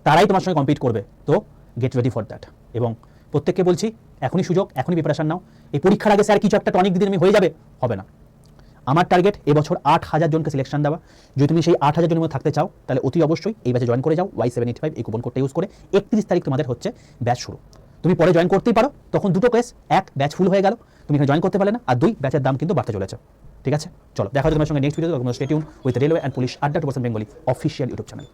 Speaker 1: তারাই তোমার সঙ্গে কম্পিট করবে। তো গেট রেডি ফর দ্যাট। এবং প্রত্যেককে বলছি, এখনই সুযোগ, এখনই প্রিপারেশন নাও। এই পরীক্ষার আগে স্যার কিছু একটা টনিক দিদি আমি হয়ে যাবে, হবে না। আমার টার্গেট এবছর 8000 জনকে সিলেকশন দেওয়া। যদি তুমি সেই 8000 জনের মধ্যে থাকতে চাও, তাহলে অতি অবশ্যই এই ব্যাচে জয়েন করে যাও। Y785 এই কুপন কোডটা ইউজ করে 31 তারিখ তোমাদের হচ্ছে ব্যাচ শুরু। তুমি পরে জয়েন করতেই পারো, তখন দুটো কেস, এক ব্যাচ ফুল হয়ে গেল, তুমি এখানে জয়েন করতে পারলে না, আর দুই ব্যাচের দাম কিন্তু বাড়তে চলেছে। ঠিক আছে, চলো দেখা হবে তোমার সঙ্গে next video. Stay tuned with railway and police আড্ডা 2% বেঙ্গলি অফিসিয়াল ইউটিউব চ্যানেল।